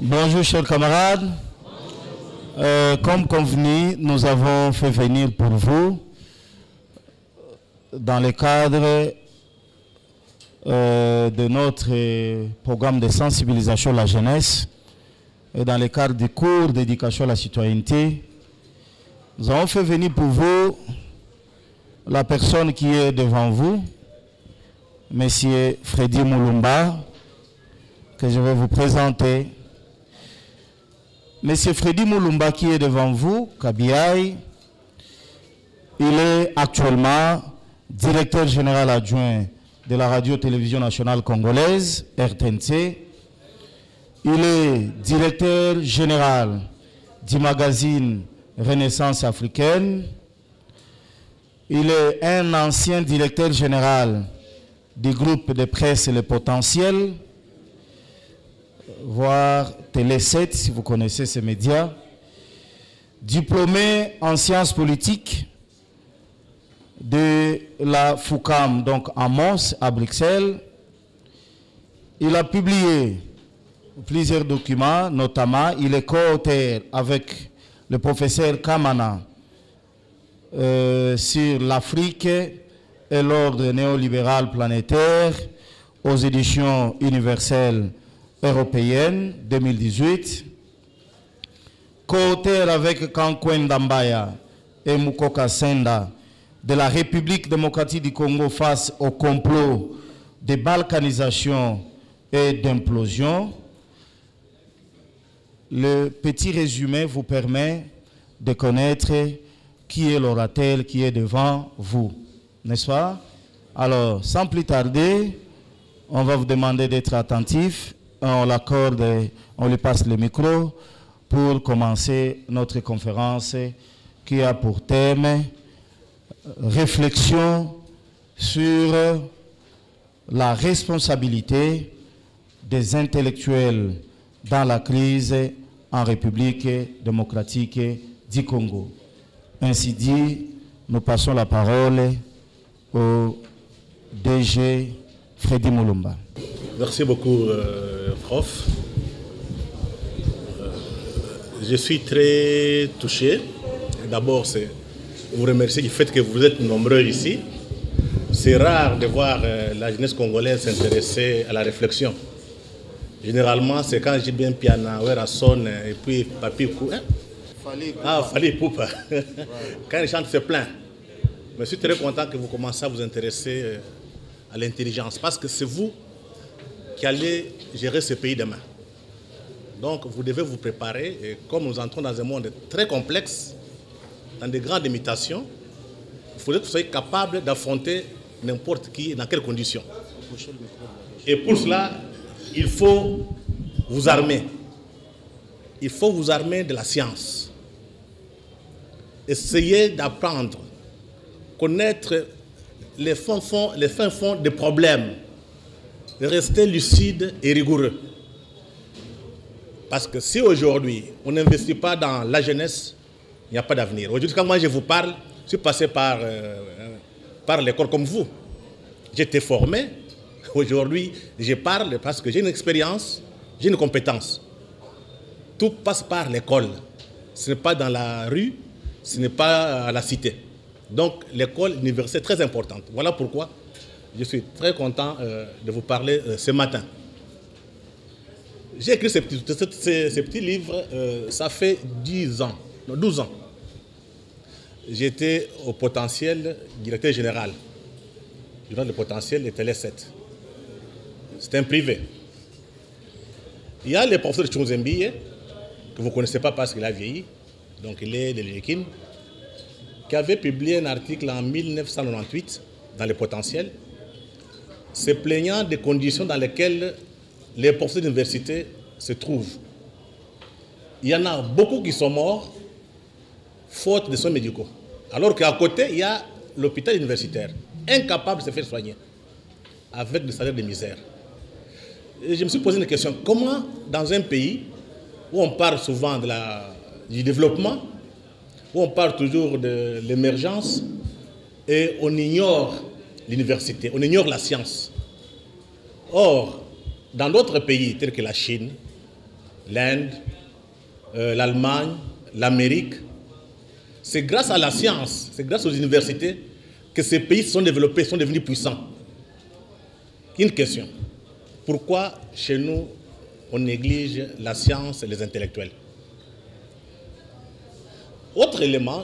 Bonjour chers camarades, comme convenu, nous avons fait venir pour vous, dans le cadre de notre programme de sensibilisation à la jeunesse, et dans le cadre du cours d'éducation à la citoyenneté, nous avons fait venir pour vous la personne qui est devant vous, Monsieur Freddy Mulumba, que je vais vous présenter. Monsieur Freddy Mulumba qui est devant vous, Kabiaï, il est actuellement directeur général adjoint de la radio-télévision nationale congolaise, RTNC. Il est directeur général du magazine Renaissance africaine. Il est un ancien directeur général du groupe de presse Le Potentiel, voire Télé 7, si vous connaissez ces médias. Diplômé en sciences politiques de la FUCAM, donc à Mons, à Bruxelles. Il a publié plusieurs documents, notamment il est co-auteur avec le professeur Kamana sur l'Afrique et l'ordre néolibéral planétaire aux éditions universelles européenne 2018, co-auteur avec Kankwen Dambaya et Mukoka Senda de la République démocratique du Congo face au complot de balkanisation et d'implosion. Le petit résumé vous permet de connaître qui est l'orateur qui est devant vous, n'est-ce pas? Alors, sans plus tarder, on va vous demander d'être attentif. On l'accorde, on lui passe le micro pour commencer notre conférence qui a pour thème réflexion sur la responsabilité des intellectuels dans la crise en République démocratique du Congo. Ainsi dit, nous passons la parole au DG Freddy Mulumba. Merci beaucoup, prof. Je suis très touché. D'abord, c'est vous remercier du fait que vous êtes nombreux ici. C'est rare de voir la jeunesse congolaise s'intéresser à la réflexion. Généralement, c'est quand j'ai bien piano, son et puis papi kou. Fali Poupa. Quand ils chantent, c'est plein. Mais je suis très content que vous commencez à vous intéresser à l'intelligence, parce que c'est vous qui allez gérer ce pays demain. Donc vous devez vous préparer, et comme nous entrons dans un monde très complexe, dans des grandes limitations, il faudrait que vous soyez capable d'affronter n'importe qui, dans quelles conditions. Et pour cela, il faut vous armer. Il faut vous armer de la science. Essayez d'apprendre, connaître les fins fonds des problèmes, rester lucide et rigoureux. Parce que si aujourd'hui, on n'investit pas dans la jeunesse, il n'y a pas d'avenir. Aujourd'hui, quand moi je vous parle, je suis passé par l'école comme vous. J'étais formé. Aujourd'hui, je parle parce que j'ai une expérience, j'ai une compétence. Tout passe par l'école. Ce n'est pas dans la rue, ce n'est pas à la cité. Donc, l'école, l'université est très importante. Voilà pourquoi je suis très content de vous parler ce matin. J'ai écrit ces petits livres, ça fait 12 ans. J'étais au Potentiel, directeur général. Durant le Potentiel, et Télé 7. C'est un privé. Il y a le professeur Tchonzembiye, que vous ne connaissez pas parce qu'il a vieilli, donc il est de l'Équine, qui avait publié un article en 1998 dans le Potentiel, se plaignant des conditions dans lesquelles les professeurs d'université se trouvent. Il y en a beaucoup qui sont morts faute de soins médicaux. Alors qu'à côté, il y a l'hôpital universitaire, incapable de se faire soigner, avec des salaires de misère. Et je me suis posé une question, comment dans un pays où on parle souvent du développement, où on parle toujours de l'émergence et on ignore l'université, on ignore la science. Or, dans d'autres pays tels que la Chine, l'Inde, l'Allemagne, l'Amérique, c'est grâce à la science, c'est grâce aux universités que ces pays se sont développés, sont devenus puissants. Une question. Pourquoi chez nous, on néglige la science et les intellectuels? Autre élément,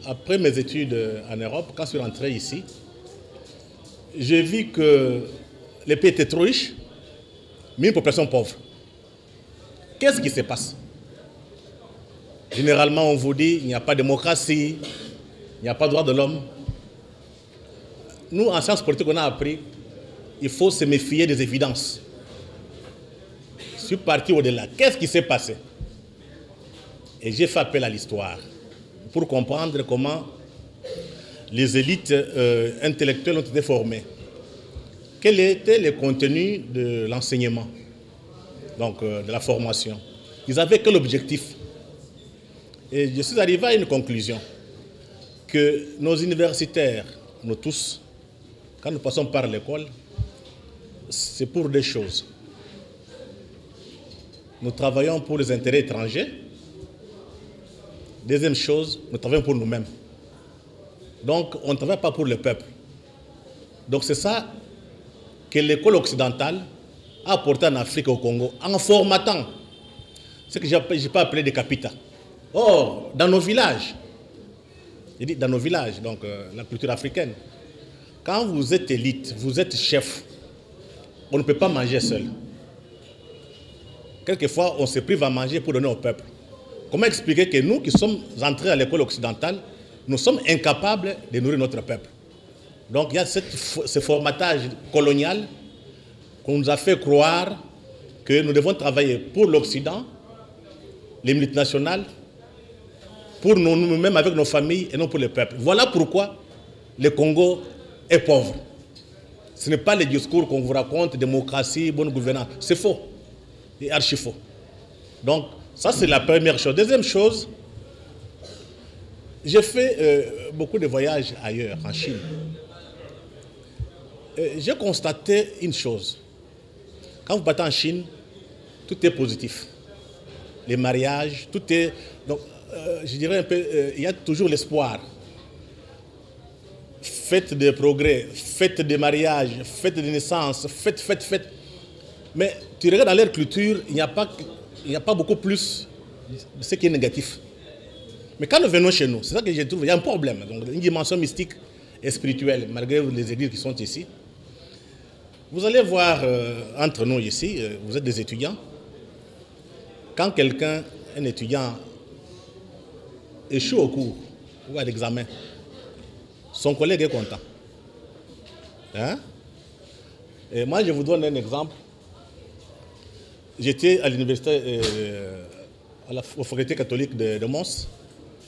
après mes études en Europe, quand je suis rentré ici, j'ai vu que les pays étaient trop riches, mais une population pauvre. Qu'est-ce qui se passe? Généralement, on vous dit qu'il n'y a pas de démocratie, il n'y a pas de droit de l'homme. Nous, en sciences politiques, on a appris qu'il faut se méfier des évidences. Je suis parti au-delà. Qu'est-ce qui s'est passé? Et j'ai fait appel à l'histoire pour comprendre comment les élites intellectuelles ont été formées. Quel était le contenu de l'enseignement, donc de la formation? Ils avaient quel objectif? Et je suis arrivé à une conclusion, que nos universitaires, nous tous, quand nous passons par l'école, c'est pour deux choses. Nous travaillons pour les intérêts étrangers. Deuxième chose, nous travaillons pour nous-mêmes. Donc, on ne travaille pas pour le peuple. Donc, c'est ça que l'école occidentale a apporté en Afrique et au Congo, en formatant ce que je n'ai pas appelé des capitas. Or, dans nos villages, je dis dans nos villages, donc la culture africaine, quand vous êtes élite, vous êtes chef, on ne peut pas manger seul. Quelquefois, on se prive à manger pour donner au peuple. Comment expliquer que nous qui sommes entrés à l'école occidentale, nous sommes incapables de nourrir notre peuple? Donc il y a ce formatage colonial qu'on nous a fait croire que nous devons travailler pour l'Occident, les multinationales, pour nous-mêmes avec nos familles et non pour le peuple. Voilà pourquoi le Congo est pauvre. Ce n'est pas les discours qu'on vous raconte, démocratie, bonne gouvernance. C'est faux. Et archi faux. Donc, ça c'est la première chose. Deuxième chose, j'ai fait beaucoup de voyages ailleurs, en Chine. J'ai constaté une chose. Quand vous partez en Chine, tout est positif. Les mariages, tout est... Donc, je dirais un peu, il y a toujours l'espoir. Fête de progrès, fête de mariage, fête de naissance, fête. Mais tu regardes dans leur culture, il n'y a pas beaucoup plus de ce qui est négatif. Mais quand nous venons chez nous, c'est ça que j'ai trouvé, il y a un problème. Donc, une dimension mystique et spirituelle, malgré les églises qui sont ici. Vous allez voir entre nous ici, vous êtes des étudiants. Quand quelqu'un, un étudiant, échoue au cours ou à l'examen, son collègue est content. Hein? Et moi, je vous donne un exemple. J'étais à l'université, à la faculté catholique de Mons.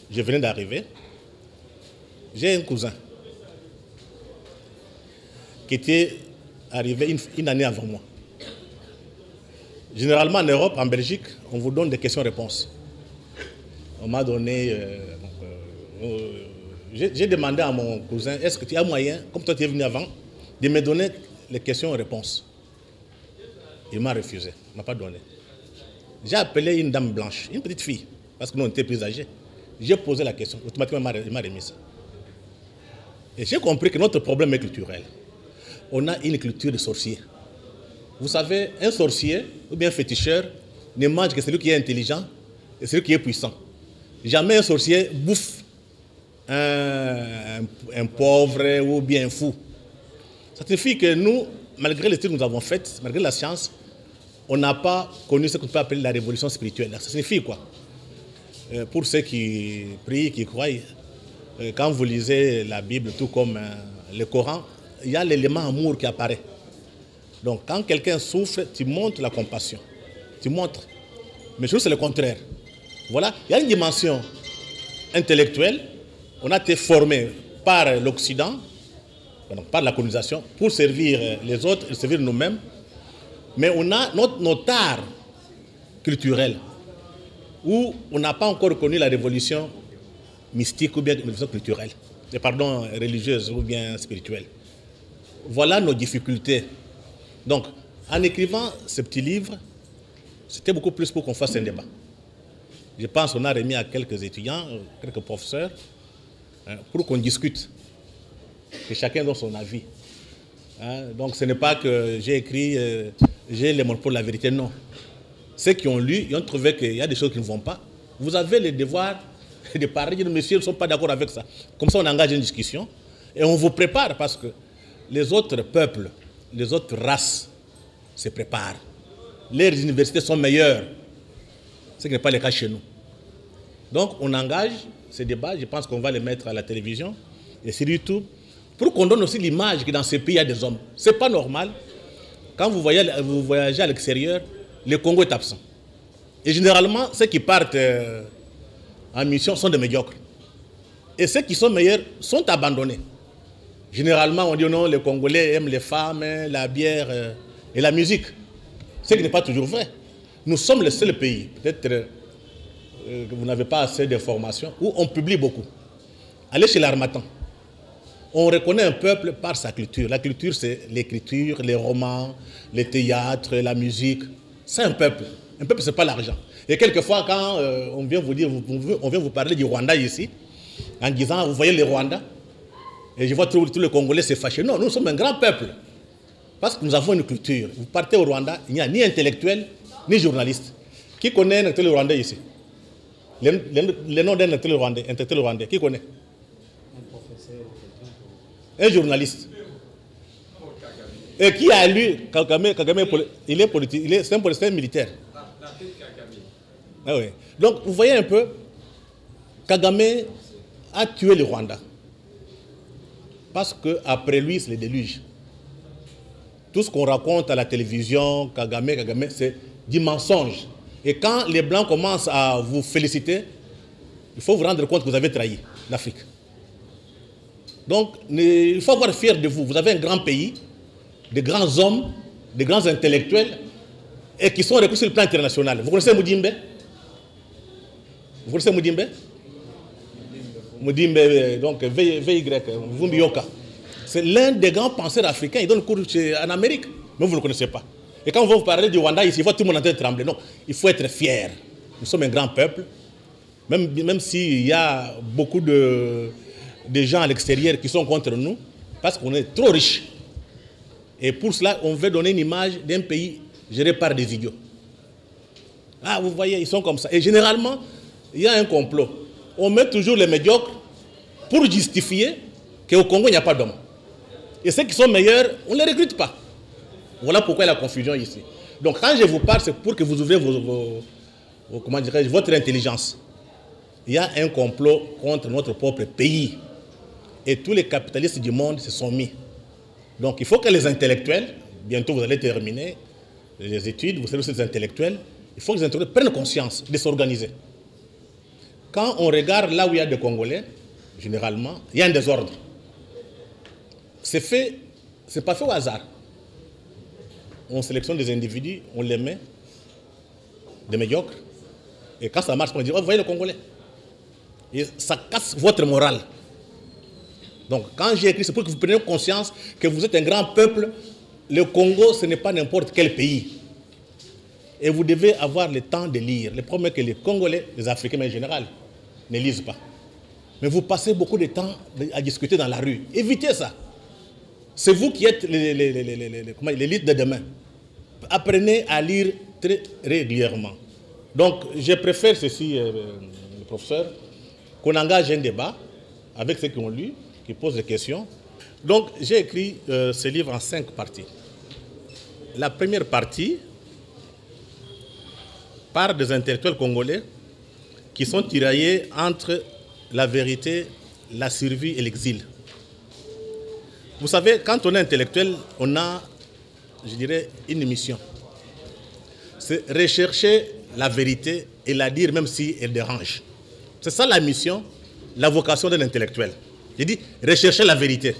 Je venais d'arriver. J'ai un cousin qui était arrivé une année avant moi. Généralement en Europe, en Belgique, on vous donne des questions-réponses. On m'a donné... j'ai demandé à mon cousin, est-ce que tu as moyen, comme toi tu es venu avant, de me donner les questions-réponses? Il m'a refusé, il ne m'a pas donné. J'ai appelé une dame blanche, une petite fille, parce que nous on était plus âgés. J'ai posé la question, automatiquement il m'a remis ça. Et j'ai compris que notre problème est culturel. On a une culture de sorcier. Vous savez, un sorcier ou bien un féticheur ne mange que celui qui est intelligent et celui qui est puissant. Jamais un sorcier bouffe un pauvre ou bien un fou. Ça signifie que nous, malgré les études que nous avons faites, malgré la science, on n'a pas connu ce qu'on peut appeler la révolution spirituelle. Ça signifie quoi? Pour ceux qui prient, qui croient, quand vous lisez la Bible, tout comme le Coran, il y a l'élément amour qui apparaît. Donc quand quelqu'un souffre, tu montres la compassion. Tu montres. Mais c'est le contraire. Voilà, il y a une dimension intellectuelle. On a été formé par l'Occident, par la colonisation, pour servir les autres et servir nous-mêmes. Mais on a notre art culturel, où on n'a pas encore connu la révolution mystique ou bien de vision culturelle, pardon, religieuse ou bien spirituelle. Voilà nos difficultés. Donc, en écrivant ce petit livre, c'était beaucoup plus pour qu'on fasse un débat. Je pense qu'on a remis à quelques étudiants, quelques professeurs, pour qu'on discute, que chacun donne son avis. Donc ce n'est pas que j'ai écrit, j'ai les mots pour la vérité, non. Ceux qui ont lu, ils ont trouvé qu'il y a des choses qui ne vont pas. Vous avez le devoir de parler, de dire, monsieur, ils ne sont pas d'accord avec ça. Comme ça, on engage une discussion et on vous prépare parce que les autres peuples, les autres races se préparent. Les universités sont meilleures, ce qui n'est pas le cas chez nous. Donc on engage ces débats, je pense qu'on va les mettre à la télévision et sur YouTube, pour qu'on donne aussi l'image que dans ces pays, il y a des hommes. Ce n'est pas normal. Quand vous voyagez à l'extérieur, le Congo est absent. Et généralement, ceux qui partent en mission sont des médiocres. Et ceux qui sont meilleurs sont abandonnés. Généralement, on dit non, les Congolais aiment les femmes, la bière et la musique. Ce qui n'est pas toujours vrai. Nous sommes le seul pays, peut-être que vous n'avez pas assez d'informations, où on publie beaucoup. Allez chez l'Harmattan. On reconnaît un peuple par sa culture. La culture, c'est l'écriture, les romans, les théâtres, la musique. C'est un peuple. Un peuple, ce n'est pas l'argent. Et quelquefois, quand on vient vous dire, on vient vous parler du Rwanda ici, en disant, vous voyez les Rwandais, et je vois tous les Congolais se fâcher. Non, nous sommes un grand peuple. Parce que nous avons une culture. Vous partez au Rwanda, il n'y a ni intellectuel, ni journaliste. Qui connaît un intellectuel rwandais ici? Le nom d'un intellectuel rwandais, qui connaît? Un journaliste. Et qui a lu Kagame, il est politique, c'est un politicien militaire. Ah oui. Donc vous voyez un peu, Kagame a tué le Rwanda. Parce qu'après lui, c'est le déluge. Tout ce qu'on raconte à la télévision, Kagame, c'est du mensonge. Et quand les Blancs commencent à vous féliciter, il faut vous rendre compte que vous avez trahi l'Afrique. Donc, il faut avoir fier de vous. Vous avez un grand pays, de grands hommes, de grands intellectuels, et qui sont reconnus sur le plan international. Vous connaissez Mudimbe? Vous connaissez Mudimbe? Mudimbe, donc VY, Vumbi-Yoka. C'est l'un des grands penseurs africains. Il donne cours en Amérique, mais vous ne le connaissez pas. Et quand on va vous parler du Rwanda ici, il faut tout le monde en train de trembler. Non, il faut être fier. Nous sommes un grand peuple, même s'il y a beaucoup de gens à l'extérieur qui sont contre nous, parce qu'on est trop riches. Et pour cela, on veut donner une image d'un pays géré par des idiots. Ah, vous voyez, ils sont comme ça. Et généralement, il y a un complot. On met toujours les médiocres pour justifier qu'au Congo, il n'y a pas d'hommes. Et ceux qui sont meilleurs, on ne les recrute pas. Voilà pourquoi il y a la confusion ici. Donc quand je vous parle, c'est pour que vous ouvrez votre intelligence. Il y a un complot contre notre propre pays. Et tous les capitalistes du monde se sont mis. Donc il faut que les intellectuels, bientôt vous allez terminer les études, vous serez aussi des intellectuels, il faut que les intellectuels prennent conscience de s'organiser. Quand on regarde là où il y a des Congolais, généralement, il y a un désordre. C'est pas fait au hasard. On sélectionne des individus, on les met, des médiocres, et quand ça marche, on dit, oh, vous voyez le Congolais. Et ça casse votre morale. Donc, quand j'ai écrit, c'est pour que vous preniez conscience que vous êtes un grand peuple. Le Congo, ce n'est pas n'importe quel pays. Et vous devez avoir le temps de lire. Le problème est que les Congolais, les Africains en général, ne lisent pas. Mais vous passez beaucoup de temps à discuter dans la rue. Évitez ça. C'est vous qui êtes l'élite de demain. Apprenez à lire très régulièrement. Donc, je préfère ceci, le professeur, qu'on engage un débat avec ceux qui ont lu, qui posent des questions. Donc, j'ai écrit ce livre en 5 parties. La première partie part des intellectuels congolais qui sont tiraillés entre la vérité, la survie et l'exil. Vous savez, quand on est intellectuel, on a, je dirais, une mission. C'est rechercher la vérité et la dire même si elle dérange. C'est ça la mission, la vocation d'un intellectuel. J'ai dit rechercher la vérité,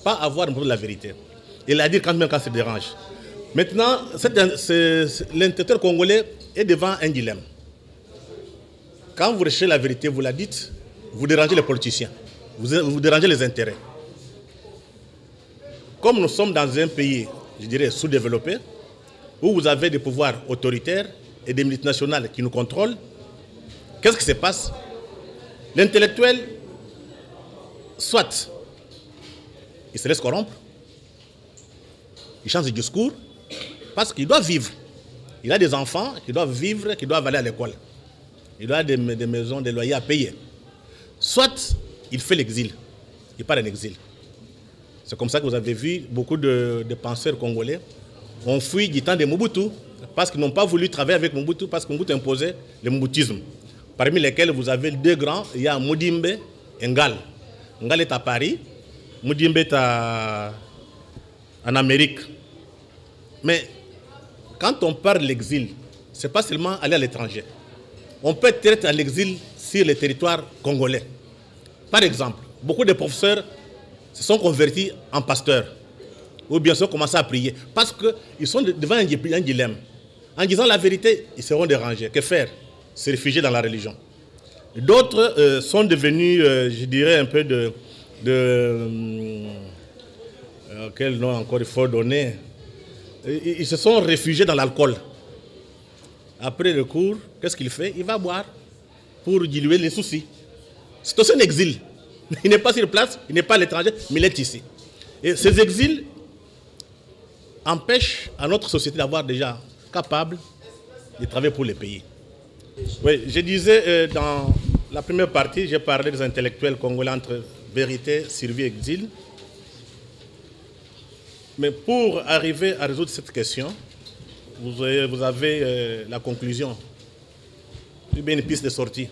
pas avoir la vérité. Et la dire même quand ça dérange. Maintenant, l'intellectuel congolais est devant un dilemme. Quand vous recherchez la vérité, vous la dites, vous dérangez les politiciens, vous dérangez les intérêts. Comme nous sommes dans un pays, je dirais, sous-développé, où vous avez des pouvoirs autoritaires et des multinationales qui nous contrôlent, qu'est-ce qui se passe? L'intellectuel, soit il se laisse corrompre, il change de discours, parce qu'il doit vivre. Il a des enfants qui doivent vivre, qui doivent aller à l'école. Il a des maisons, des loyers à payer. Soit il fait l'exil, il part en exil. C'est comme ça que vous avez vu beaucoup de penseurs congolais ont fui du temps de Mobutu parce qu'ils n'ont pas voulu travailler avec Mobutu parce que Mobutu imposait le Mobutisme. Parmi lesquels vous avez deux grands, il y a Mudimbe et Ngal. Ngal est à Paris, Mudimbe est en Amérique. Mais quand on parle de l'exil, ce n'est pas seulement aller à l'étranger. On peut être à l'exil sur le territoire congolais. Par exemple, beaucoup de professeurs se sont convertis en pasteurs ou bien sont commencé à prier parce qu'ils sont devant un dilemme. En disant la vérité, ils seront dérangés. Que faire? Se réfugier dans la religion. D'autres sont devenus, je dirais, un peu quel nom encore il faut donner? Ils se sont réfugiés dans l'alcool. Après le cours, qu'est-ce qu'il fait? Il va boire pour diluer les soucis. C'est aussi un exil. Il n'est pas sur place, il n'est pas à l'étranger, mais il est ici. Et ces exils empêchent à notre société d'avoir déjà capable de travailler pour le pays. Oui, je disais dans la première partie, j'ai parlé des intellectuels congolais entre vérité, survie et exil. Mais pour arriver à résoudre cette question, vous avez la conclusion, ou bien une piste de sortie.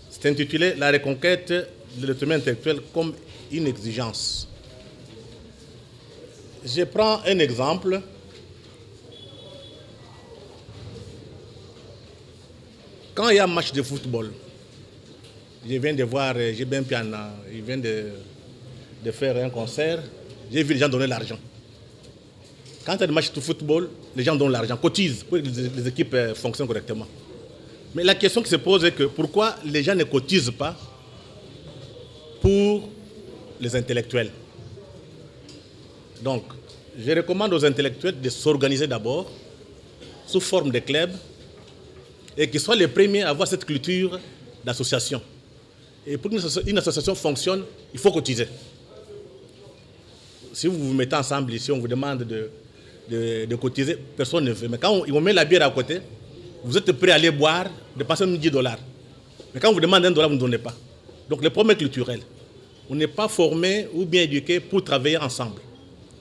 C'est intitulé « La reconquête de l'autonomie intellectuelle comme une exigence ». Je prends un exemple. Quand il y a un match de football, je viens de voir Jébin Piana, il vient de faire un concert, j'ai vu les gens donner l'argent. Quand il y a des matchs de football, les gens donnent l'argent, cotisent pour que les équipes fonctionnent correctement. Mais la question qui se pose est que pourquoi les gens ne cotisent pas pour les intellectuels? Donc, je recommande aux intellectuels de s'organiser d'abord sous forme de clubs et qu'ils soient les premiers à avoir cette culture d'association. Et pour qu'une association fonctionne, il faut cotiser. Si vous vous mettez ensemble ici, on vous demande de cotiser, personne ne veut. Mais quand on met la bière à côté, vous êtes prêt à aller boire, de passer même $10. Mais quand on vous demande $1, vous ne donnez pas. Donc le problème est culturel. On n'est pas formé ou bien éduqué pour travailler ensemble.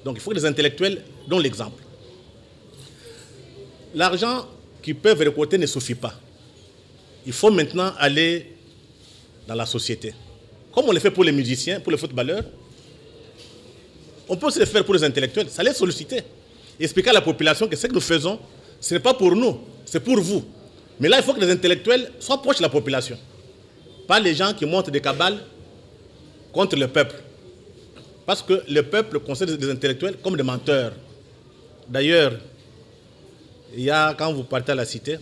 Donc il faut que les intellectuels donnent l'exemple. L'argent qu'ils peuvent récolter ne suffit pas. Il faut maintenant aller dans la société. Comme on le fait pour les musiciens, pour les footballeurs, on peut aussi le faire pour les intellectuels. Ça les solliciter. Expliquer à la population que ce que nous faisons, ce n'est pas pour nous, c'est pour vous. Mais là, il faut que les intellectuels soient proches de la population. Pas les gens qui montent des cabales contre le peuple. Parce que le peuple considère les intellectuels comme des menteurs. D'ailleurs, quand vous partez à la cité,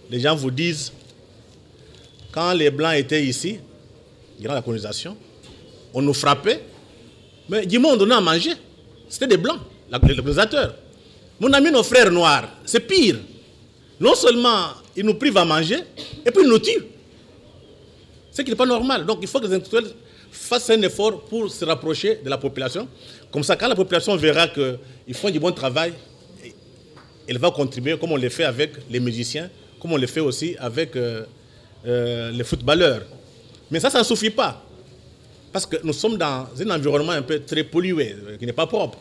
les gens vous disent, quand les Blancs étaient ici, durant la colonisation, on nous frappait, mais du monde on donnait à manger. C'était des Blancs, les colonisateurs. Mon ami, nos frères noirs, c'est pire. Non seulement ils nous privent à manger, et puis ils nous tuent. Ce qui n'est pas normal. Donc il faut que les intellectuels fassent un effort pour se rapprocher de la population. Comme ça, quand la population verra qu'ils font du bon travail, elle va contribuer, comme on le fait avec les musiciens, comme on le fait aussi avec les footballeurs. Mais ça ne suffit pas. Parce que nous sommes dans un environnement un peu très pollué, qui n'est pas propre.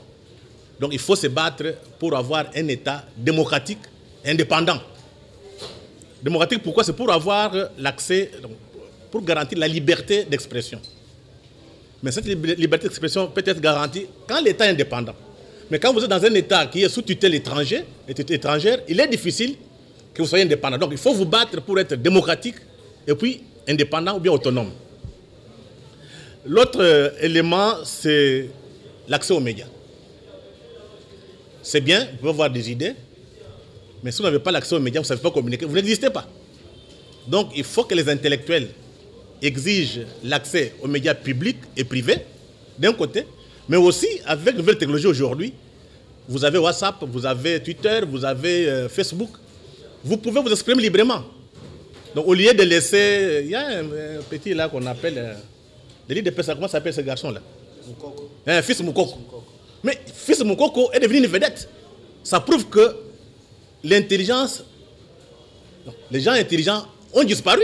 Donc il faut se battre pour avoir un État démocratique, indépendant. Démocratique, pourquoi? C'est pour avoir l'accès, pour garantir la liberté d'expression. Mais cette liberté d'expression peut être garantie quand l'État est indépendant. Mais quand vous êtes dans un État qui est sous tutelle étrangère, il est difficile que vous soyez indépendant. Donc il faut vous battre pour être démocratique et puis indépendant ou bien autonome. L'autre élément, c'est l'accès aux médias. C'est bien, vous pouvez avoir des idées, mais si vous n'avez pas l'accès aux médias, vous ne savez pas communiquer, vous n'existez pas. Donc il faut que les intellectuels exige l'accès aux médias publics et privés, d'un côté, mais aussi avec de nouvelles technologies aujourd'hui. Vous avez WhatsApp, vous avez Twitter, vous avez Facebook. Vous pouvez vous exprimer librement. Donc au lieu de laisser... Il y a un petit là qu'on appelle... le lit de Pessa, comment s'appelle ce garçon-là? Moukoko. Fils Moukoko. Mais Fils Moukoko est devenu une vedette. Ça prouve que l'intelligence... Les gens intelligents ont disparu.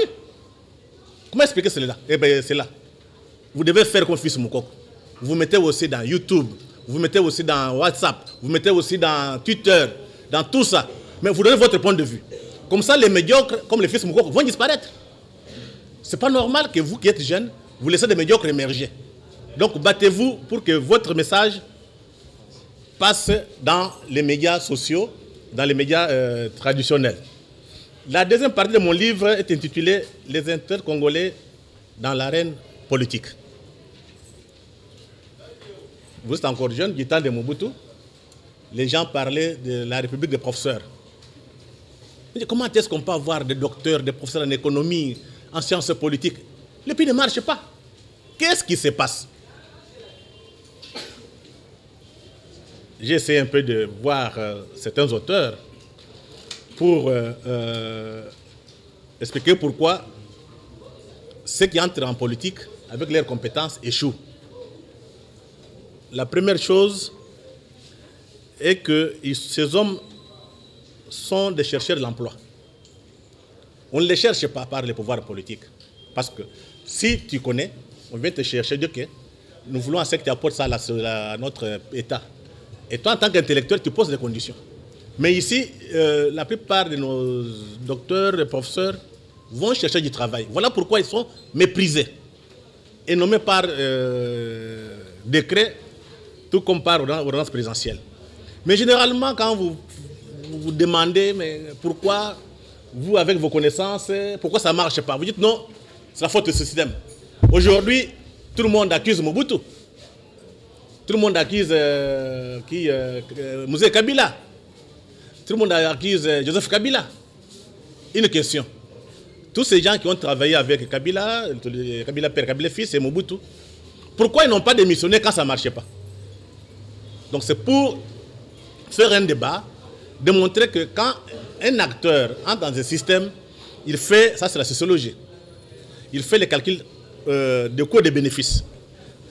Comment expliquer cela? Eh bien, c'est là. Vous devez faire comme Fils Moukoko. Vous mettez aussi dans YouTube, vous mettez aussi dans WhatsApp, vous mettez aussi dans Twitter, dans tout ça. Mais vous donnez votre point de vue. Comme ça, les médiocres, comme les Fils Moukoko, vont disparaître. Ce n'est pas normal que vous qui êtes jeunes, vous laissez des médiocres émerger. Donc, battez-vous pour que votre message passe dans les médias sociaux, dans les médias traditionnels. La deuxième partie de mon livre est intitulée « Les intercongolais dans l'arène politique ». Vous êtes encore jeune, du temps de Mobutu, les gens parlaient de la République des professeurs. Comment est-ce qu'on peut avoir des docteurs, des professeurs en économie, en sciences politiques? Le pays ne marche pas. Qu'est-ce qui se passe? J'ai essayé un peu de voir certains auteurs pour expliquer pourquoi ceux qui entrent en politique avec leurs compétences échouent. La première chose est que ces hommes sont des chercheurs de l'emploi. On ne les cherche pas par les pouvoirs politiques. Parce que si tu connais, on vient te chercher de que nous voulons un secteur qui apporte ça à notre État. Et toi, en tant qu'intellectuel, tu poses des conditions. Mais ici, la plupart de nos docteurs et professeurs vont chercher du travail. Voilà pourquoi ils sont méprisés et nommés par décret, tout comme par ordonnance présidentielle. Mais généralement, quand vous demandez mais pourquoi vous, avec vos connaissances, pourquoi ça ne marche pas, vous dites non, c'est la faute de ce système. Aujourd'hui, tout le monde accuse Mobutu. Tout le monde accuse Mouzé Kabila. Tout le monde accuse Joseph Kabila. Une question. Tous ces gens qui ont travaillé avec Kabila, Kabila père, Kabila fils et Mobutu, pourquoi ils n'ont pas démissionné quand ça ne marchait pas? Donc c'est pour faire un débat, démontrer que quand un acteur entre dans un système, il fait, ça c'est la sociologie, il fait les calculs de coûts et de bénéfices.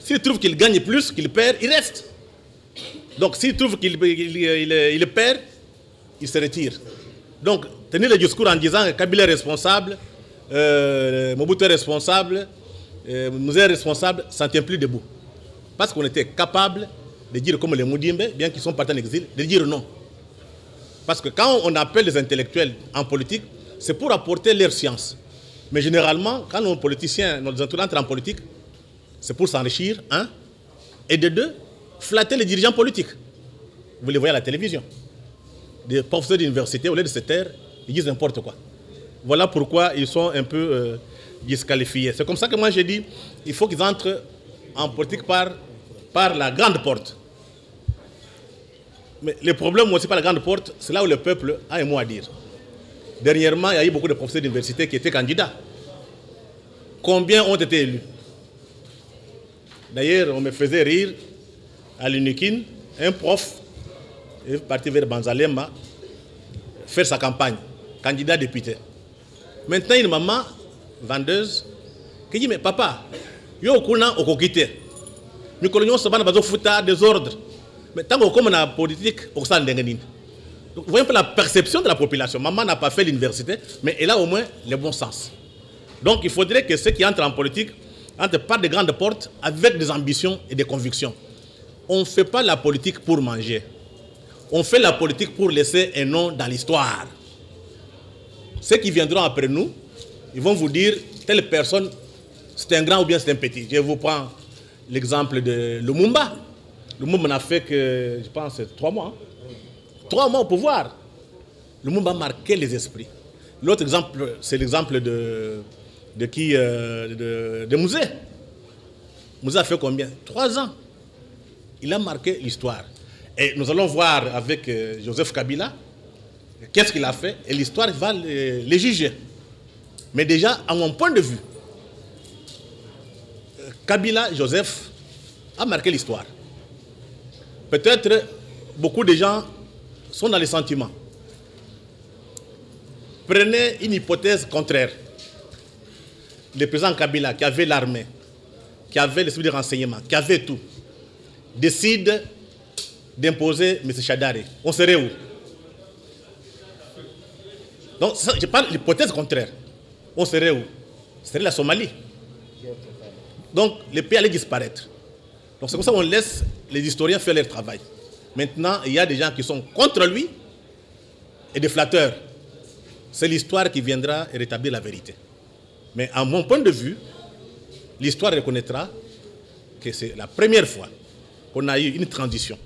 S'il trouve qu'il gagne plus qu'il perd, il reste. Donc s'il trouve qu'il perd, il se retire. Donc tenir le discours en disant que Kabila est responsable, Mobutu est responsable, Mouzé est responsable, ça ne tient plus debout. Parce qu'on était capable de dire comme les Moudimbe, bien qu'ils sont partis en exil, de dire non. Parce que quand on appelle les intellectuels en politique, c'est pour apporter leur science. Mais généralement, quand nos politiciens, nos intellectuels entrent en politique, c'est pour s'enrichir, un, et de deux, flatter les dirigeants politiques. Vous les voyez à la télévision. Des professeurs d'université, au lieu de se taire, ils disent n'importe quoi. Voilà pourquoi ils sont un peu disqualifiés. C'est comme ça que moi j'ai dit, il faut qu'ils entrent en politique par la grande porte. Mais le problème aussi par la grande porte, c'est là où le peuple a un mot à dire. Dernièrement, il y a eu beaucoup de professeurs d'université qui étaient candidats. Combien ont été élus? D'ailleurs, on me faisait rire à l'UNIKIN, un prof est parti vers Banzalemba faire sa campagne, candidat député. Maintenant, une maman vendeuse qui dit, mais papa, yo kuna okokite. Nous connaissons des ordres. Mais tant qu'on est en politique, on s'en dégaine. Vous voyez un peu la perception de la population. Maman n'a pas fait l'université, mais elle a au moins le bon sens. Donc il faudrait que ceux qui entrent en politique entrent par de grandes portes avec des ambitions et des convictions. On ne fait pas la politique pour manger. On fait la politique pour laisser un nom dans l'histoire. Ceux qui viendront après nous, ils vont vous dire telle personne, c'est un grand ou bien c'est un petit. Je vous prends l'exemple de Lumumba. Lumumba n'a fait que, je pense, 3 mois. Hein? 3 mois au pouvoir. Lumumba a marqué les esprits. L'autre exemple, c'est l'exemple de Mouzé. Mouzé a fait combien? 3 ans. Il a marqué l'histoire. Et nous allons voir avec Joseph Kabila, qu'est-ce qu'il a fait, et l'histoire va les juger. Mais déjà, à mon point de vue, Kabila Joseph a marqué l'histoire. Peut-être beaucoup de gens sont dans les sentiments. Prenez une hypothèse contraire. Le président Kabila, qui avait l'armée, qui avait les services de renseignement, qui avait tout, décide d'imposer M. Shadari. On serait où? Donc, ça, je parle de l'hypothèse contraire. On serait où? Ce serait la Somalie. Donc, le pays allait disparaître. Donc, c'est comme ça qu'on laisse les historiens faire leur travail. Maintenant, il y a des gens qui sont contre lui et des flatteurs. C'est l'histoire qui viendra rétablir la vérité. Mais à mon point de vue, l'histoire reconnaîtra que c'est la première fois qu'on a eu une transition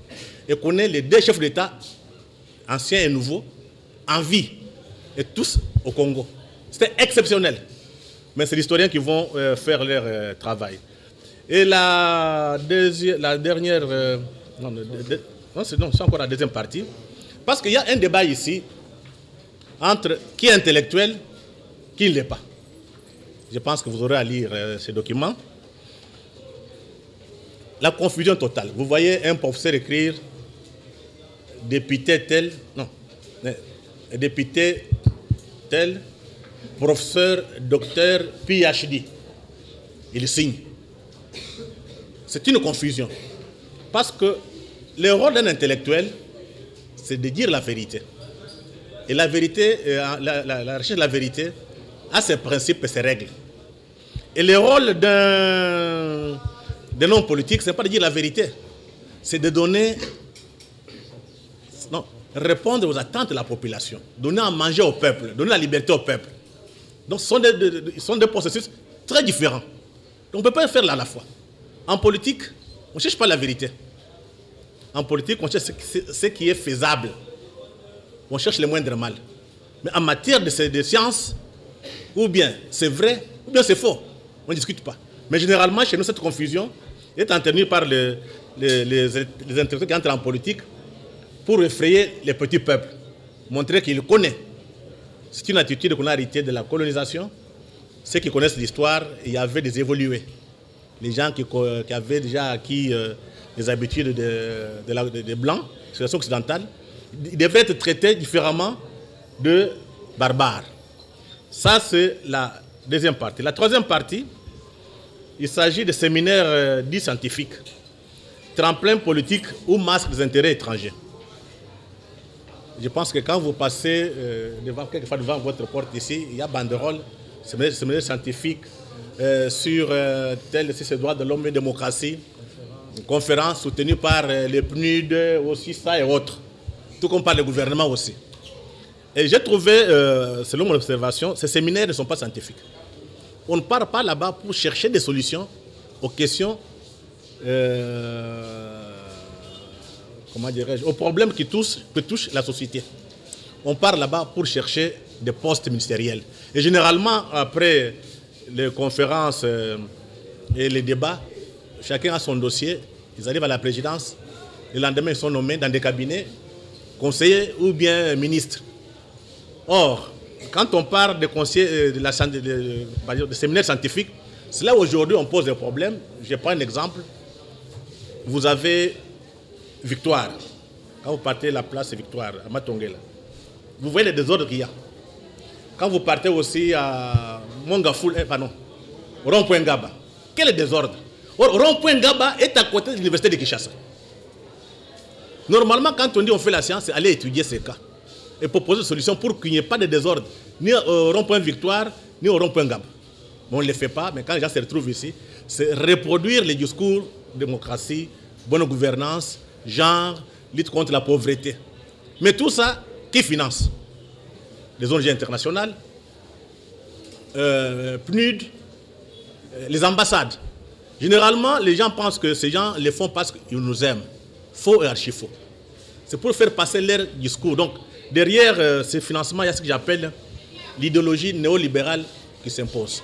et qu'on ait les deux chefs d'État, anciens et nouveaux, en vie, et tous au Congo. C'était exceptionnel. Mais c'est les historiens qui vont faire leur travail. Et la dernière... non, c'est encore la deuxième partie. Parce qu'il y a un débat ici entre qui est intellectuel, qui ne l'est pas. Je pense que vous aurez à lire ces documents. La confusion totale. Vous voyez un professeur écrire député tel, non, député tel, professeur, docteur, PhD. Il signe. C'est une confusion. Parce que le rôle d'un intellectuel, c'est de dire la vérité. Et la vérité, la recherche de la vérité a ses principes et ses règles. Et le rôle d'un homme politique, ce n'est pas de dire la vérité. C'est de donner... Non, répondre aux attentes de la population. Donner à manger au peuple. Donner la liberté au peuple. Donc ce sont des processus très différents. Donc on ne peut pas faire là à la fois. En politique, on ne cherche pas la vérité. En politique, on cherche ce qui est faisable. On cherche le moindre mal. Mais en matière de science, ou bien c'est vrai, ou bien c'est faux. On ne discute pas. Mais généralement, chez nous, cette confusion est entretenue par les intellectuels qui entrent en politique pour effrayer les petits peuples, montrer qu'ils connaissent. C'est une attitude qu'on a héritée de la colonisation. Ceux qui connaissent l'histoire, il y avait des évolués. Les gens qui avaient déjà acquis les habitudes des Blancs, la civilisation occidentale, ils devraient être traités différemment de barbares. Ça, c'est la deuxième partie. La troisième partie, il s'agit de séminaires dits scientifiques, tremplins politiques ou masques des intérêts étrangers. Je pense que quand vous passez quelquefois devant votre porte ici, il y a banderole, séminaire scientifique sur si c'est droit de l'homme et démocratie, une conférence soutenue par les PNUD, aussi ça et autres, tout comme par le gouvernement aussi. Et j'ai trouvé, selon mon observation, ces séminaires ne sont pas scientifiques. On ne part pas là-bas pour chercher des solutions aux questions, comment dirais-je, aux problèmes qui touchent la société. On part là-bas pour chercher des postes ministériels. Et généralement, après les conférences et les débats, chacun a son dossier, ils arrivent à la présidence, le lendemain ils sont nommés dans des cabinets, conseillers ou bien ministres. Or, quand on parle de conseillers de séminaires scientifiques, c'est là où aujourd'hui on pose des problèmes. Je prends un exemple. Vous avez Victoire. Quand vous partez la place Victoire, à Matongela, vous voyez les désordres qu'il y a. Quand vous partez aussi à Mongafoul, Rond-Point Ngaba, quel est le désordre? Rond-Point Ngaba est à côté de l'université de Kinshasa. Normalement, quand on dit on fait la science, c'est aller étudier ces cas et proposer des solutions pour qu'il n'y ait pas de désordre, ni au Rond-Point Victoire, ni au Rond-Point Ngaba. Mais on ne le fait pas, mais quand les gens se retrouvent ici, c'est reproduire les discours démocratie, bonne gouvernance, genre, lutte contre la pauvreté. Mais tout ça, qui finance? Les ONG internationales, PNUD, les ambassades. Généralement, les gens pensent que ces gens les font parce qu'ils nous aiment. Faux et archi-faux. C'est pour faire passer leur discours. Donc, derrière ces financements, il y a ce que j'appelle l'idéologie néolibérale qui s'impose.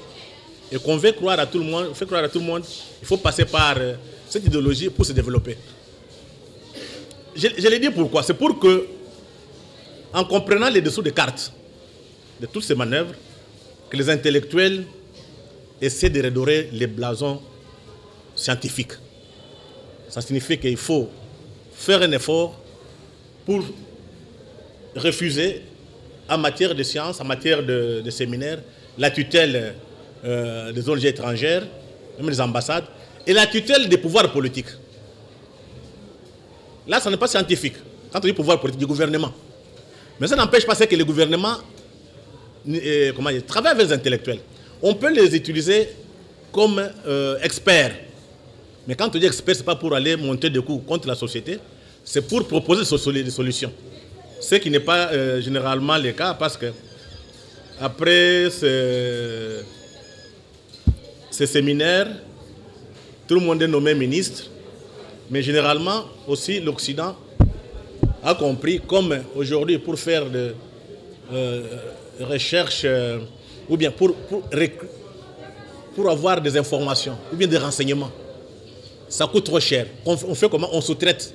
Et qu'on veut croire à tout le monde, il faut passer par cette idéologie pour se développer. Je l'ai dit pourquoi. C'est pour que, en comprenant les dessous des cartes de toutes ces manœuvres, que les intellectuels essaient de redorer les blasons scientifique. Ça signifie qu'il faut faire un effort pour refuser en matière de sciences, en matière de séminaires, la tutelle des ONG étrangères, même des ambassades, et la tutelle des pouvoirs politiques. Là, ça n'est pas scientifique. Quand on dit pouvoir politique du gouvernement. Mais ça n'empêche pas que les gouvernements travaillent avec les intellectuels. On peut les utiliser comme experts. Mais quand on dit expert, ce n'est pas pour aller monter des coups contre la société, c'est pour proposer des solutions. Ce qui n'est pas généralement le cas parce que après ces séminaires, tout le monde est nommé ministre, mais généralement aussi l'Occident a compris comme aujourd'hui pour faire de recherche ou bien pour avoir des informations ou bien des renseignements. Ça coûte trop cher. On fait comment? On sous-traite.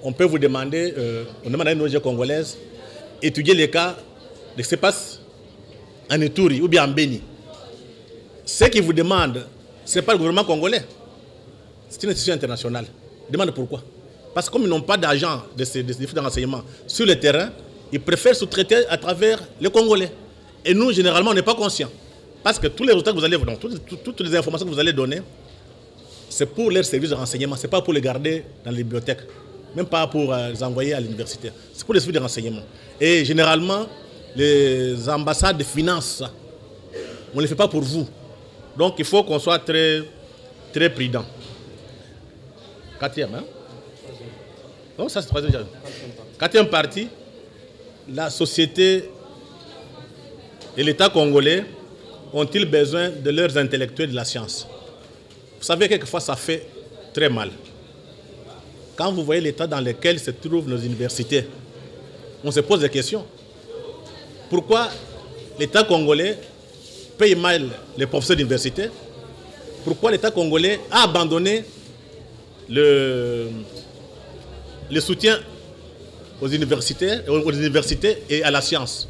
On peut vous demander, on demande à une ONG congolaise, étudier les cas de ce qui se passe en Ituri ou bien en Béni. Ce qu'ils vous demandent, ce n'est pas le gouvernement congolais. C'est une institution internationale. Ils demandent pourquoi. Parce que comme ils n'ont pas d'agent de ces renseignements sur le terrain, ils préfèrent sous-traiter à travers les Congolais. Et nous, généralement, on n'est pas conscients. Parce que tous les résultats que vous allez donner, toutes les informations que vous allez donner, c'est pour leurs services de renseignement, ce n'est pas pour les garder dans les bibliothèques, même pas pour les envoyer à l'université. C'est pour les services de renseignement. Et généralement, les ambassades de finances, on ne les fait pas pour vous. Donc il faut qu'on soit très, très prudent. Quatrième, hein? Oh, ça c'est troisième. Quatrième partie, la société et l'État congolais ont-ils besoin de leurs intellectuels de la science? Vous savez, quelquefois, ça fait très mal. Quand vous voyez l'état dans lequel se trouvent nos universités, on se pose des questions. Pourquoi l'État congolais paye mal les professeurs d'université? Pourquoi l'État congolais a abandonné le soutien aux universités et à la science?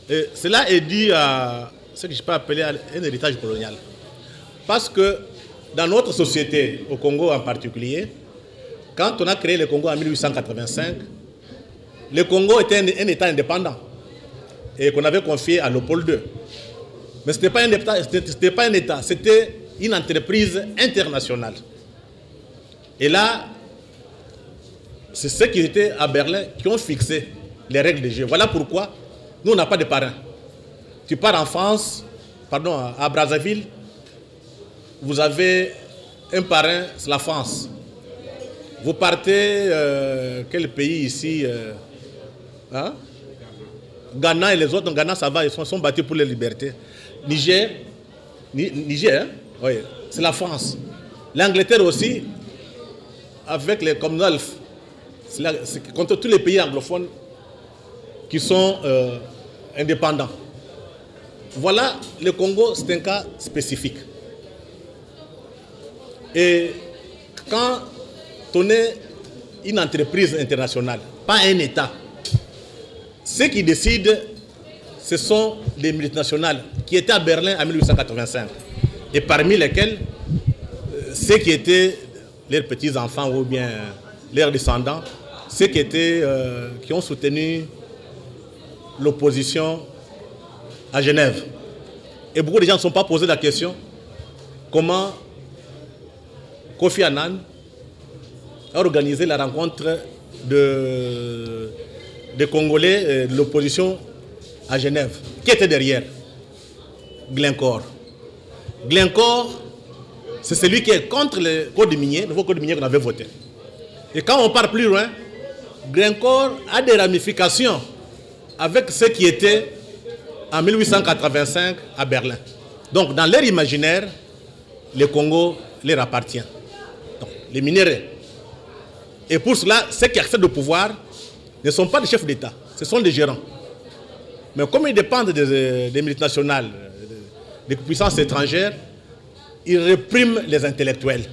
Et cela est dû à ce que je peux appeler un héritage colonial. Parce que dans notre société, au Congo en particulier, quand on a créé le Congo en 1885, le Congo était un État indépendant et qu'on avait confié à Léopold II. Mais ce n'était pas un État, c'était une entreprise internationale. Et là, c'est ceux qui étaient à Berlin qui ont fixé les règles du jeu. Voilà pourquoi nous, on n'a pas de parrain. Tu pars en France, à Brazzaville, vous avez un parrain, c'est la France. Vous partez, quel pays ici hein? Ghana et les autres, Ghana ça va, ils sont battus pour les libertés. Niger, hein? Oui, c'est la France. L'Angleterre aussi, avec les Commonwealth, c'est contre tous les pays anglophones qui sont indépendants. Voilà, le Congo, c'est un cas spécifique. Et quand on est une entreprise internationale, pas un État, ceux qui décident, ce sont les multinationales qui étaient à Berlin en 1885. Et parmi lesquels, ceux qui étaient leurs petits-enfants ou bien leurs descendants, ceux qui ont soutenu l'opposition à Genève. Et beaucoup de gens ne se sont pas posé la question comment Kofi Annan a organisé la rencontre des Congolais de l'opposition à Genève. Qui était derrière? Glencore. Glencore, c'est celui qui est contre le code minier, le nouveau code minier qu'on avait voté. Et quand on part plus loin, Glencore a des ramifications avec ceux qui étaient en 1885 à Berlin. Donc, dans leur imaginaire, le Congo leur appartient. Donc, les minéraux. Et pour cela, ceux qui accèdent au pouvoir ne sont pas des chefs d'État, ce sont des gérants. Mais comme ils dépendent des multinationales, des puissances étrangères, ils répriment les intellectuels.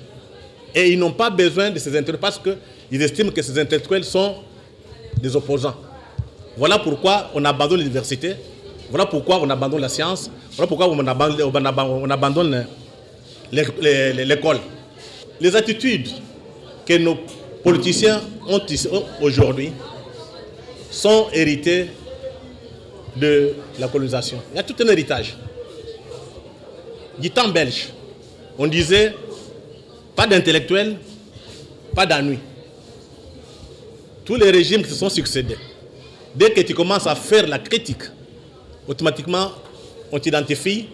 Et ils n'ont pas besoin de ces intellectuels parce qu'ils estiment que ces intellectuels sont des opposants. Voilà pourquoi on abandonne l'université, voilà pourquoi on abandonne la science, voilà pourquoi on abandonne l'école. Les attitudes que nos politiciens ont aujourd'hui sont héritées de la colonisation. Il y a tout un héritage. Du temps belge, on disait pas d'intellectuels, pas d'ennui. Tous les régimes qui se sont succédés, dès que tu commences à faire la critique, automatiquement on t'identifie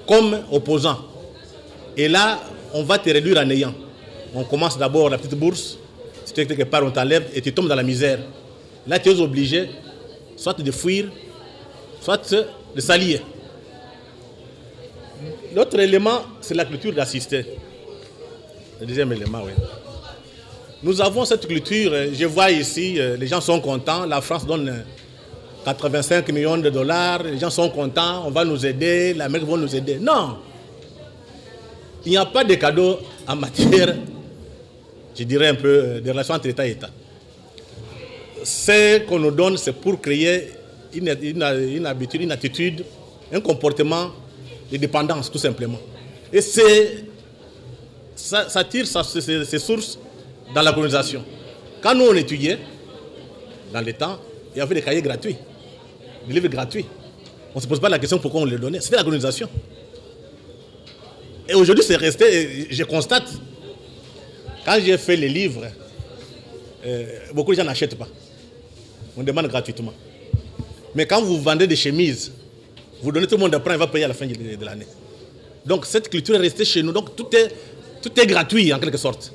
comme opposant. Et là, on va te réduire en néant. On commence d'abord la petite bourse, si tu es quelque part, on t'enlève et tu tombes dans la misère. Là, tu es obligé soit de fuir, soit de s'allier. L'autre élément, c'est la culture d'assister. Le deuxième élément, oui. Nous avons cette culture, je vois ici, les gens sont contents, la France donne 85 millions de dollars, les gens sont contents, on va nous aider, l'Amérique va nous aider. Non! Il n'y a pas de cadeau en matière, je dirais un peu, de relations entre État et État. Ce qu'on nous donne, c'est pour créer une habitude, une attitude, un comportement de dépendance, tout simplement. Et ça tire ses sources dans la colonisation. Quand nous, on étudiait, dans les temps, il y avait des cahiers gratuits, des livres gratuits. On ne se pose pas la question pourquoi on les donnait. C'était la colonisation. Et aujourd'hui, c'est resté, je constate, quand j'ai fait les livres, beaucoup de gens n'achètent pas. On demande gratuitement. Mais quand vous vendez des chemises, vous donnez, tout le monde apprend, il va payer à la fin de l'année. Donc cette culture est restée chez nous. Donc tout est gratuit en quelque sorte.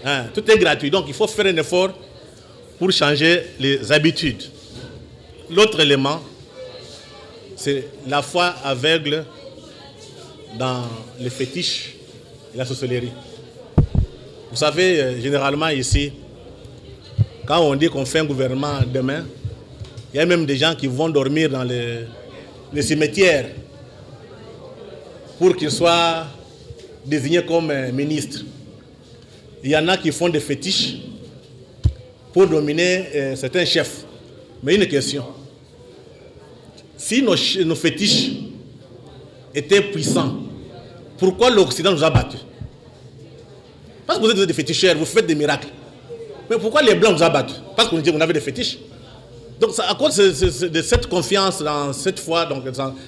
Hein, tout est gratuit. Donc il faut faire un effort pour changer les habitudes. L'autre élément, c'est la foi aveugle dans les fétiches et la sorcellerie. Vous savez, généralement ici, quand on dit qu'on fait un gouvernement demain, il y a même des gens qui vont dormir dans les cimetières pour qu'ils soient désignés comme ministres. Il y en a qui font des fétiches pour dominer certains chefs. Mais une question. Si nos fétiches étaient puissants, pourquoi l'Occident nous a battus? Parce que vous êtes des féticheurs, vous faites des miracles. Mais pourquoi les Blancs nous ont battus? Parce qu'on dit qu'on avait des fétiches. Donc à cause de cette confiance dans cette foi, donc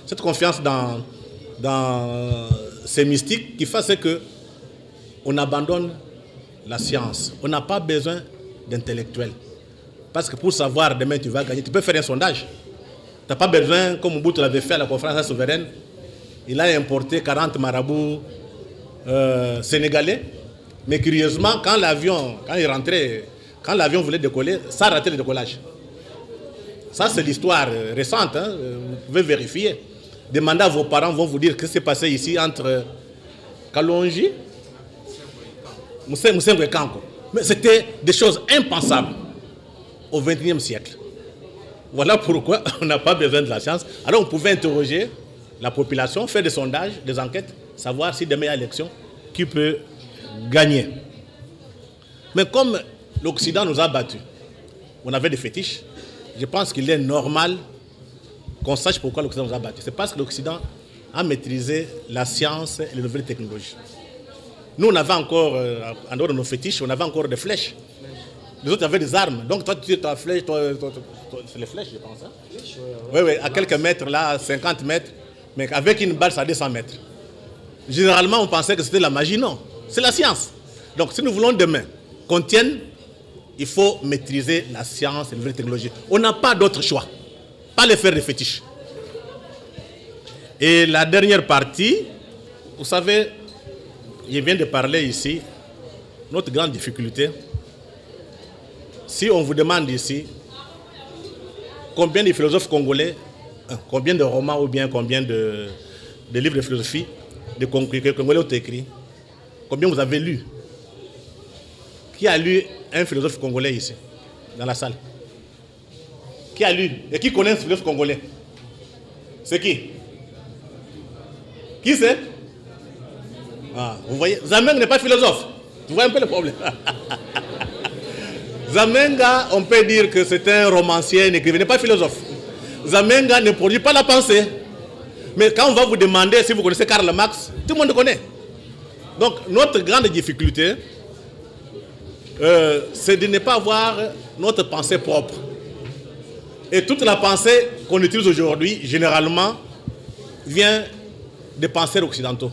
cette confiance dans ces mystiques qui fait que on abandonne la science. On n'a pas besoin d'intellectuels. Parce que pour savoir demain tu vas gagner, tu peux faire un sondage. Tu n'as pas besoin, comme Mobutu l'avait fait à la conférence souveraine, il a importé 40 marabouts sénégalais. Mais curieusement, quand l'avion voulait décoller, ça a raté le décollage. Ça, c'est l'histoire récente, hein, vous pouvez vérifier. Demandez à vos parents, vont vous dire ce qui s'est passé ici entre Kalonji, Moussengo et Kanko. Mais c'était des choses impensables au XXIe siècle. Voilà pourquoi on n'a pas besoin de la science. Alors on pouvait interroger la population, faire des sondages, des enquêtes, savoir si demain il y a élection, qui peut gagner. Mais comme l'Occident nous a battus, on avait des fétiches, je pense qu'il est normal qu'on sache pourquoi l'Occident nous a battus. C'est parce que l'Occident a maîtrisé la science et les nouvelles technologies. Nous, on avait encore, en dehors de nos fétiches, on avait encore des flèches. Les autres avaient des armes. Donc toi, tu tires ta flèche, c'est les flèches, je pense. Hein? Oui, oui, à quelques mètres, là, 50 mètres. Mais avec une balle, ça a 200 mètres. Généralement, on pensait que c'était la magie. Non, c'est la science. Donc si nous voulons demain qu'on tienne, il faut maîtriser la science et les nouvelles technologies. On n'a pas d'autre choix. Pas les faire des fétiches. Et la dernière partie, vous savez, je viens de parler ici, notre grande difficulté, si on vous demande ici combien de philosophes congolais, combien de romans ou bien combien de livres de philosophie de congolais ont écrit, combien vous avez lu? Qui a lu un philosophe congolais ici, dans la salle? Qui a lu? Et qui connaît un philosophe congolais? C'est qui? Qui c'est? Ah, vous voyez, Zamenga n'est pas philosophe. Vous voyez un peu le problème. Zamenga, on peut dire que c'est un romancier, un écrivain, n'est pas philosophe. Zamenga ne produit pas la pensée. Mais quand on va vous demander si vous connaissez Karl Marx, tout le monde connaît. Donc notre grande difficulté, c'est de ne pas avoir notre pensée propre. Et toute la pensée qu'on utilise aujourd'hui, généralement, vient des penseurs occidentaux.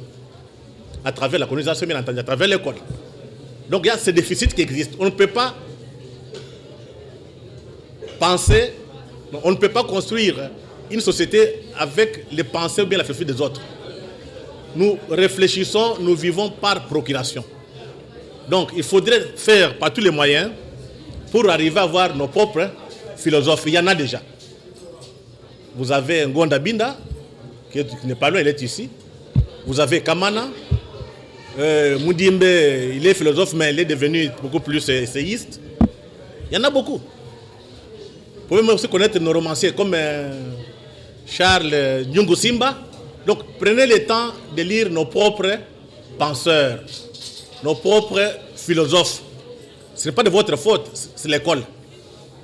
À travers la colonisation, bien entendu, à travers l'école. Donc il y a ce déficit qui existe. On ne peut pas penser, on ne peut pas construire une société avec les pensées ou bien la philosophie des autres. Nous réfléchissons, nous vivons par procuration. Donc il faudrait faire par tous les moyens pour arriver à avoir nos propres philosophes. Il y en a déjà. Vous avez Ngonda Binda, qui n'est pas loin, il est ici. Vous avez Kamana. Moudimbe, il est philosophe, mais il est devenu beaucoup plus essayiste. Il y en a beaucoup. Vous pouvez même aussi connaître nos romanciers comme Charles Nyungu Simba. Donc prenez le temps de lire nos propres penseurs, nos propres philosophes. Ce n'est pas de votre faute, c'est l'école.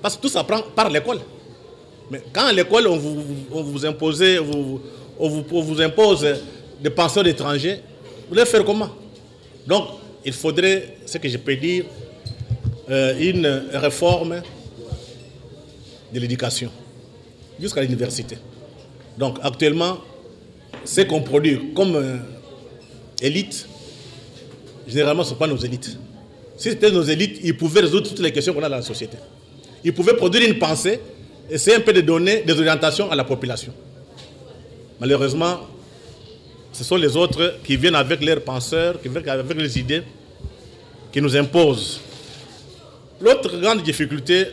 Parce que tout ça prend par l'école. Mais quand à l'école, on vous impose des penseurs étrangers, vous allez faire comment? Donc, il faudrait, ce que je peux dire, une réforme de l'éducation jusqu'à l'université. Donc, actuellement, ce qu'on produit comme élite, généralement, ce ne sont pas nos élites. Si c'était nos élites, ils pouvaient résoudre toutes les questions qu'on a dans la société. Ils pouvaient produire une pensée, essayer un peu de donner des orientations à la population. Malheureusement, ce sont les autres qui viennent avec leurs penseurs, qui viennent avec les idées, qui nous imposent. L'autre grande difficulté,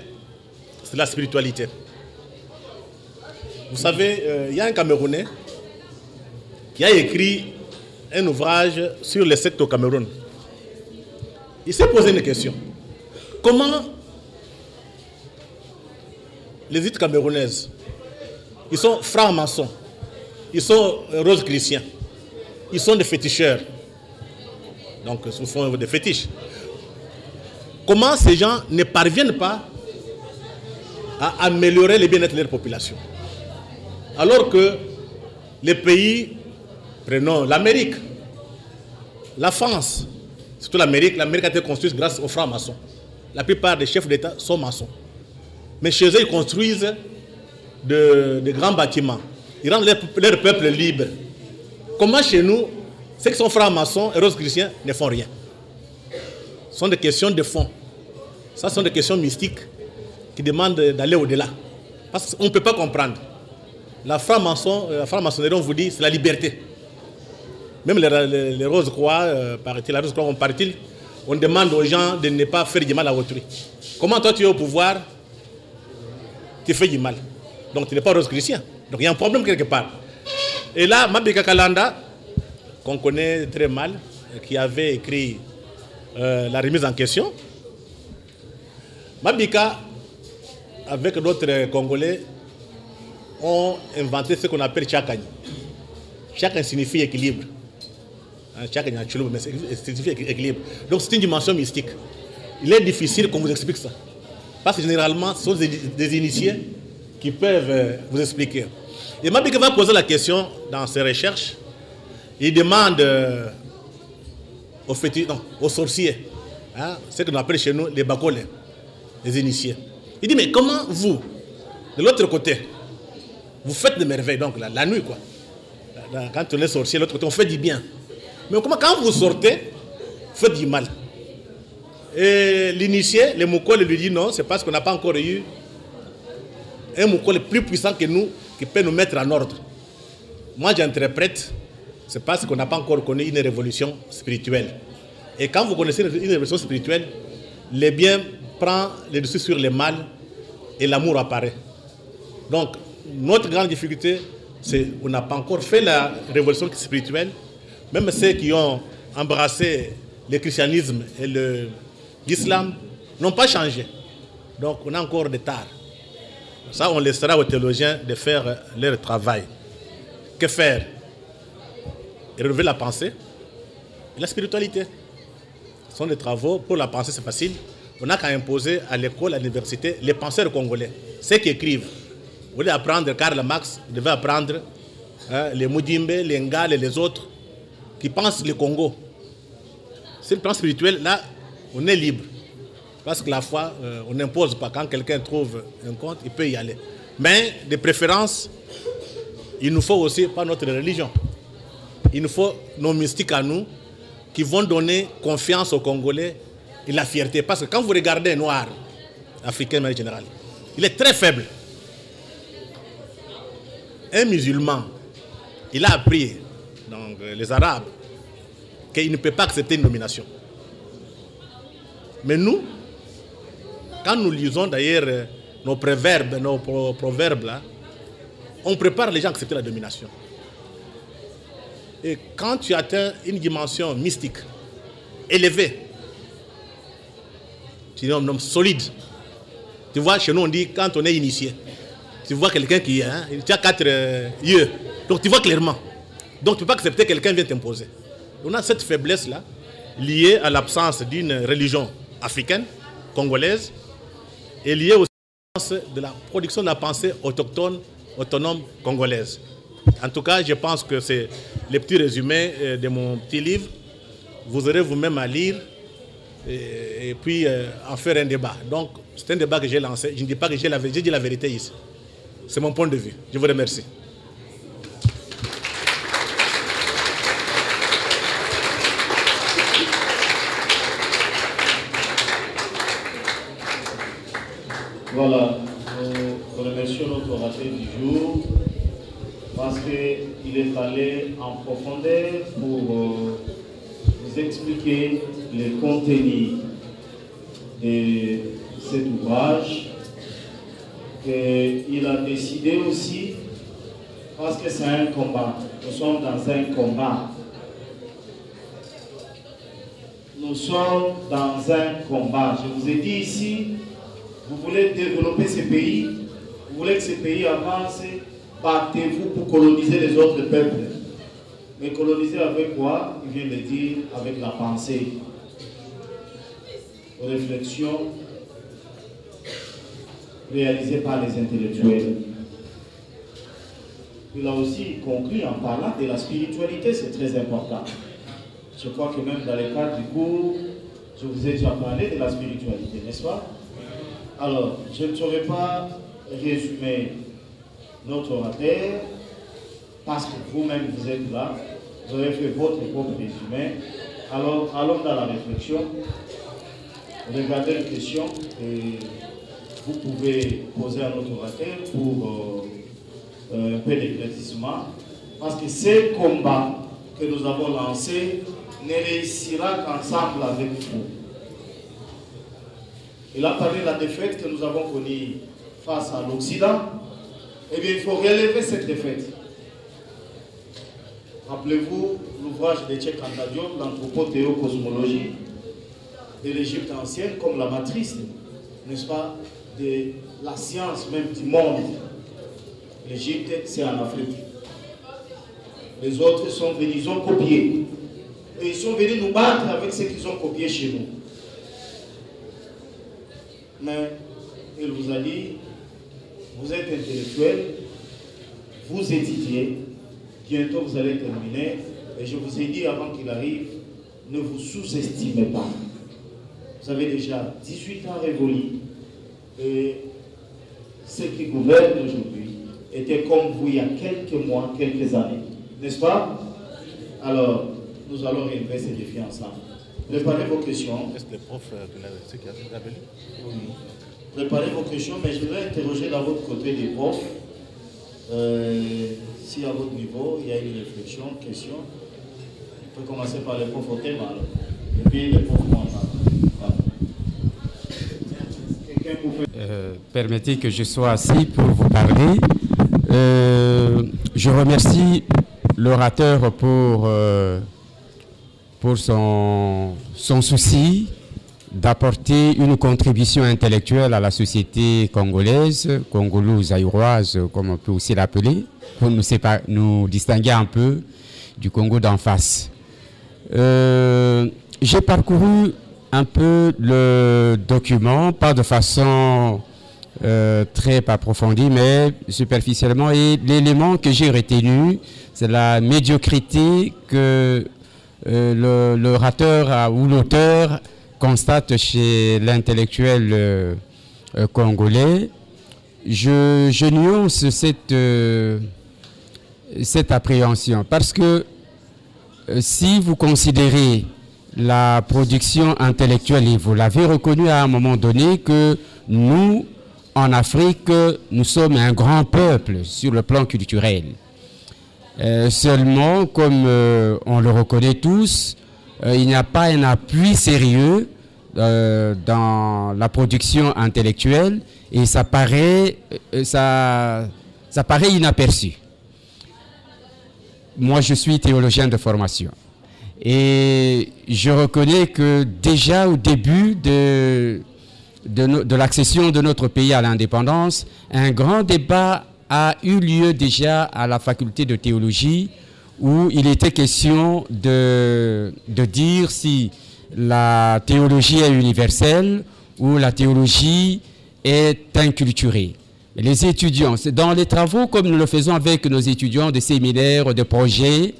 c'est la spiritualité. Vous savez, il y a un Camerounais qui a écrit un ouvrage sur les sectes au Cameroun. Il s'est posé une question. Comment les élites camerounaises, ils sont francs-maçons, ils sont rose-chrétiens, ils sont des féticheurs. Donc, ils font des fétiches. Comment ces gens ne parviennent pas à améliorer le bien-être de leur population? Alors que les pays, prenons l'Amérique, la France, surtout l'Amérique a été construite grâce aux francs-maçons. La plupart des chefs d'État sont maçons. Mais chez eux, ils construisent de grands bâtiments. Ils rendent leur peuple libre. Comment chez nous, ceux qui sont francs-maçons et rose-chrétiens ne font rien? Ce sont des questions de fond. Ça, ce sont des questions mystiques qui demandent d'aller au-delà. Parce qu'on ne peut pas comprendre. La franc-maçonnerie, on vous dit, c'est la liberté. Même les roses-croix, paraît-il, la rose-croix, on demande aux gens de ne pas faire du mal à autrui. Comment toi, tu es au pouvoir, tu fais du mal? Donc, tu n'es pas rose-chrétien. Donc, il y a un problème quelque part. Et là, Mabika Kalanda, qu'on connaît très mal, qui avait écrit la remise en question, Mabika, avec d'autres Congolais, ont inventé ce qu'on appelle Tchakani. Tchakani signifie équilibre. Tchakani signifie équilibre. Donc, c'est une dimension mystique. Il est difficile qu'on vous explique ça. Parce que généralement, ce sont des initiés qui peuvent vous expliquer. Et Mabika va poser la question dans ses recherches. Il demande aux sorciers, hein, ce qu'on appelle chez nous les bakolés, les initiés. Il dit, mais comment vous, de l'autre côté, vous faites des merveilles, donc la nuit, quoi. Quand on est sorcier, de l'autre côté, on fait du bien. Mais comment, quand vous sortez, vous faites du mal. Et l'initié, le Moukole, lui dit non, c'est parce qu'on n'a pas encore eu un Moukole plus puissant que nous qui peut nous mettre en ordre. Moi, j'interprète, c'est parce qu'on n'a pas encore connu une révolution spirituelle. Et quand vous connaissez une révolution spirituelle, le bien prend le dessus sur le mal et l'amour apparaît. Donc, notre grande difficulté, c'est qu'on n'a pas encore fait la révolution spirituelle. Même ceux qui ont embrassé le christianisme et l'islam n'ont pas changé. Donc, on a encore des tard. Ça, on laissera aux théologiens de faire leur travail. Que faire? Relever la pensée et la spiritualité. Ce sont des travaux. Pour la pensée, c'est facile. On n'a qu'à imposer à l'école, à l'université, les penseurs congolais, ceux qui écrivent. Vous voulez apprendre Karl Marx, vous devez apprendre hein, les Mudimbe, les Ngales et les autres, qui pensent le Congo. C'est le plan spirituel, là, on est libre. Parce que la foi, on n'impose pas. Quand quelqu'un trouve un compte, il peut y aller. Mais, de préférence, il nous faut aussi, pas notre religion, il nous faut nos mystiques à nous, qui vont donner confiance aux Congolais et la fierté. Parce que quand vous regardez un noir, africain de manière générale, il est très faible. Un musulman, il a appris, donc les Arabes, qu'il ne peut pas accepter une nomination. Mais nous, quand nous lisons d'ailleurs nos proverbes là, on prépare les gens à accepter la domination. Et quand tu atteins une dimension mystique élevée, tu es un homme solide. Tu vois, chez nous on dit quand on est initié, tu vois quelqu'un qui tu as 4 yeux, donc tu vois clairement. Donc tu ne peux pas accepter que quelqu'un vienne t'imposer. On a cette faiblesse-là liée à l'absence d'une religion africaine, congolaise, et liée aussi à l'absence de la production de la pensée autochtone, autonome congolaise. En tout cas, je pense que c'est les petits résumés de mon petit livre. Vous aurez vous-même à lire et puis en faire un débat. Donc, c'est un débat que j'ai lancé. Je ne dis pas que j'ai dit la vérité ici. C'est mon point de vue. Je vous remercie. Voilà, nous remercions notre orateur du jour parce qu'il est allé en profondeur pour vous expliquer le contenu de cet ouvrage. Et il a décidé aussi, parce que c'est un combat, nous sommes dans un combat. Nous sommes dans un combat. Je vous ai dit ici, vous voulez développer ce pays, vous voulez que ce pays avance, battez-vous pour coloniser les autres peuples. Mais coloniser avec quoi? Il vient de dire avec la pensée. Réflexion réalisée par les intellectuels. Il a aussi conclu en parlant de la spiritualité, c'est très important. Je crois que même dans le cadre du cours, je vous ai déjà parlé de la spiritualité, n'est-ce pas? Alors, je ne saurais pas résumer notre orateur, parce que vous-même vous êtes là, vous avez fait votre propre résumé. Alors, allons dans la réflexion. Regardez les questions et vous pouvez poser à notre orateur pour un peu d'éclaircissement. Parce que ce combat que nous avons lancé ne réussira qu'ensemble avec vous. Il a parlé de la défaite que nous avons connue face à l'Occident. Eh bien, il faut relever cette défaite. Rappelez-vous l'ouvrage de Cheikh Anta Diop, l'anthropothéocosmologie de l'Égypte ancienne comme la matrice, n'est-ce pas, de la science même du monde. L'Égypte, c'est en Afrique. Les autres sont venus, ils ont copié. Et ils sont venus nous battre avec ce qu'ils ont copié chez nous. Mais il vous a dit, vous êtes intellectuel, vous étudiez, bientôt vous allez terminer, et je vous ai dit avant qu'il arrive, ne vous sous-estimez pas. Vous avez déjà 18 ans révolus, et ceux qui gouvernent aujourd'hui étaient comme vous il y a quelques mois, quelques années, n'est-ce pas? Alors, nous allons relever ces défis ensemble. Préparez vos questions. Est-ce que les profs ceux qui ont appelé? Oui. Préparez vos questions, mais je vais interroger dans votre côté des profs. Si à votre niveau, il y a une réflexion, question, on peut commencer par les profs au thème, alors. Et puis les profs vont voilà. Permettez que je sois assis pour vous parler. Je remercie l'orateur pour son souci d'apporter une contribution intellectuelle à la société congolaise, congolo-zaïroise, comme on peut aussi l'appeler, pour nous distinguer un peu du Congo d'en face. J'ai parcouru un peu le document, pas de façon très approfondie, mais superficiellement. Et l'élément que j'ai retenu, c'est la médiocrité que l'orateur ou l'auteur constate chez l'intellectuel congolais. Je nuance cette appréhension parce que si vous considérez la production intellectuelle, et vous l'avez reconnu à un moment donné, que nous, en Afrique, nous sommes un grand peuple sur le plan culturel. Seulement, comme on le reconnaît tous, il n'y a pas un appui sérieux dans la production intellectuelle et ça paraît inaperçu. Moi, je suis théologien de formation et je reconnais que déjà au début de l'accession de notre pays à l'indépendance, un grand débat a eu lieu déjà à la faculté de théologie où il était question de dire si la théologie est universelle ou la théologie est inculturée. Les étudiants, dans les travaux comme nous le faisons avec nos étudiants de séminaires, de projets,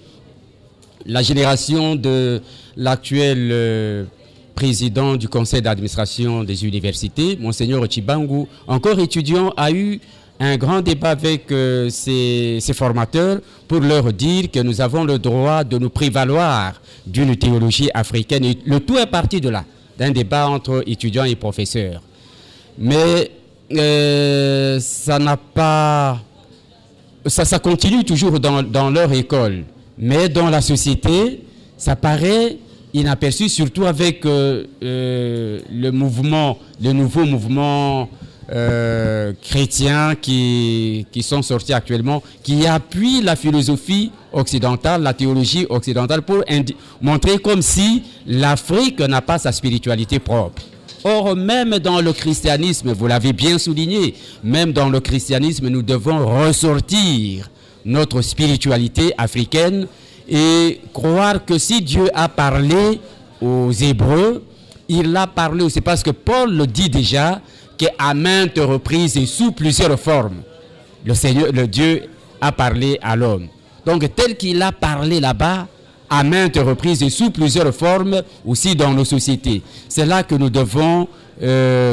la génération de l'actuel président du conseil d'administration des universités, Monseigneur Chibangu, encore étudiant, a eu un grand débat avec ses formateurs pour leur dire que nous avons le droit de nous prévaloir d'une théologie africaine. Et le tout est parti de là, d'un débat entre étudiants et professeurs. Mais ça continue toujours dans leur école. Mais dans la société, ça paraît inaperçu, surtout avec le nouveau mouvement chrétiens qui sont sortis actuellement, qui appuient la philosophie occidentale, la théologie occidentale, pour montrer comme si l'Afrique n'a pas sa spiritualité propre. Or, même dans le christianisme, vous l'avez bien souligné, même dans le christianisme, nous devons ressortir notre spiritualité africaine et croire que si Dieu a parlé aux Hébreux, il a parlé aussi, parce que Paul le dit déjà, qu'à maintes reprises et sous plusieurs formes, le Dieu a parlé à l'homme. Donc, tel qu'il a parlé là-bas, à maintes reprises et sous plusieurs formes, aussi dans nos sociétés. C'est là que nous devons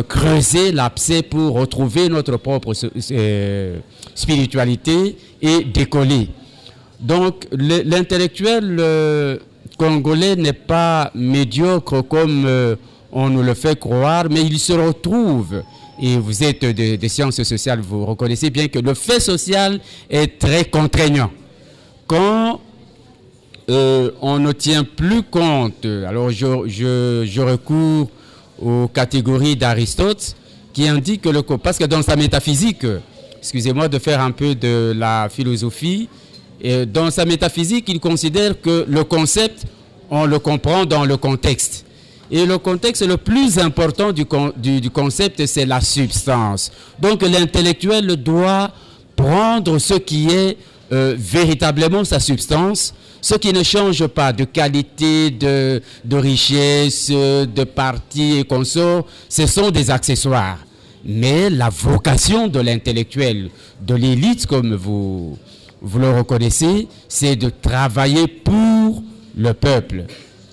creuser l'abcès pour retrouver notre propre spiritualité et décoller. Donc, l'intellectuel congolais n'est pas médiocre comme on nous le fait croire, mais il se retrouve, et vous êtes des sciences sociales, vous reconnaissez bien que le fait social est très contraignant. Quand on ne tient plus compte, alors je recours aux catégories d'Aristote qui indique que parce que dans sa métaphysique, excusez-moi de faire un peu de la philosophie, dans sa métaphysique, il considère que le concept, on le comprend dans le contexte. Et le contexte le plus important du concept, c'est la substance. Donc l'intellectuel doit prendre ce qui est véritablement sa substance, ce qui ne change pas de qualité, de richesse, de partie et consorts, ce sont des accessoires. Mais la vocation de l'intellectuel, de l'élite comme vous le reconnaissez, c'est de travailler pour le peuple.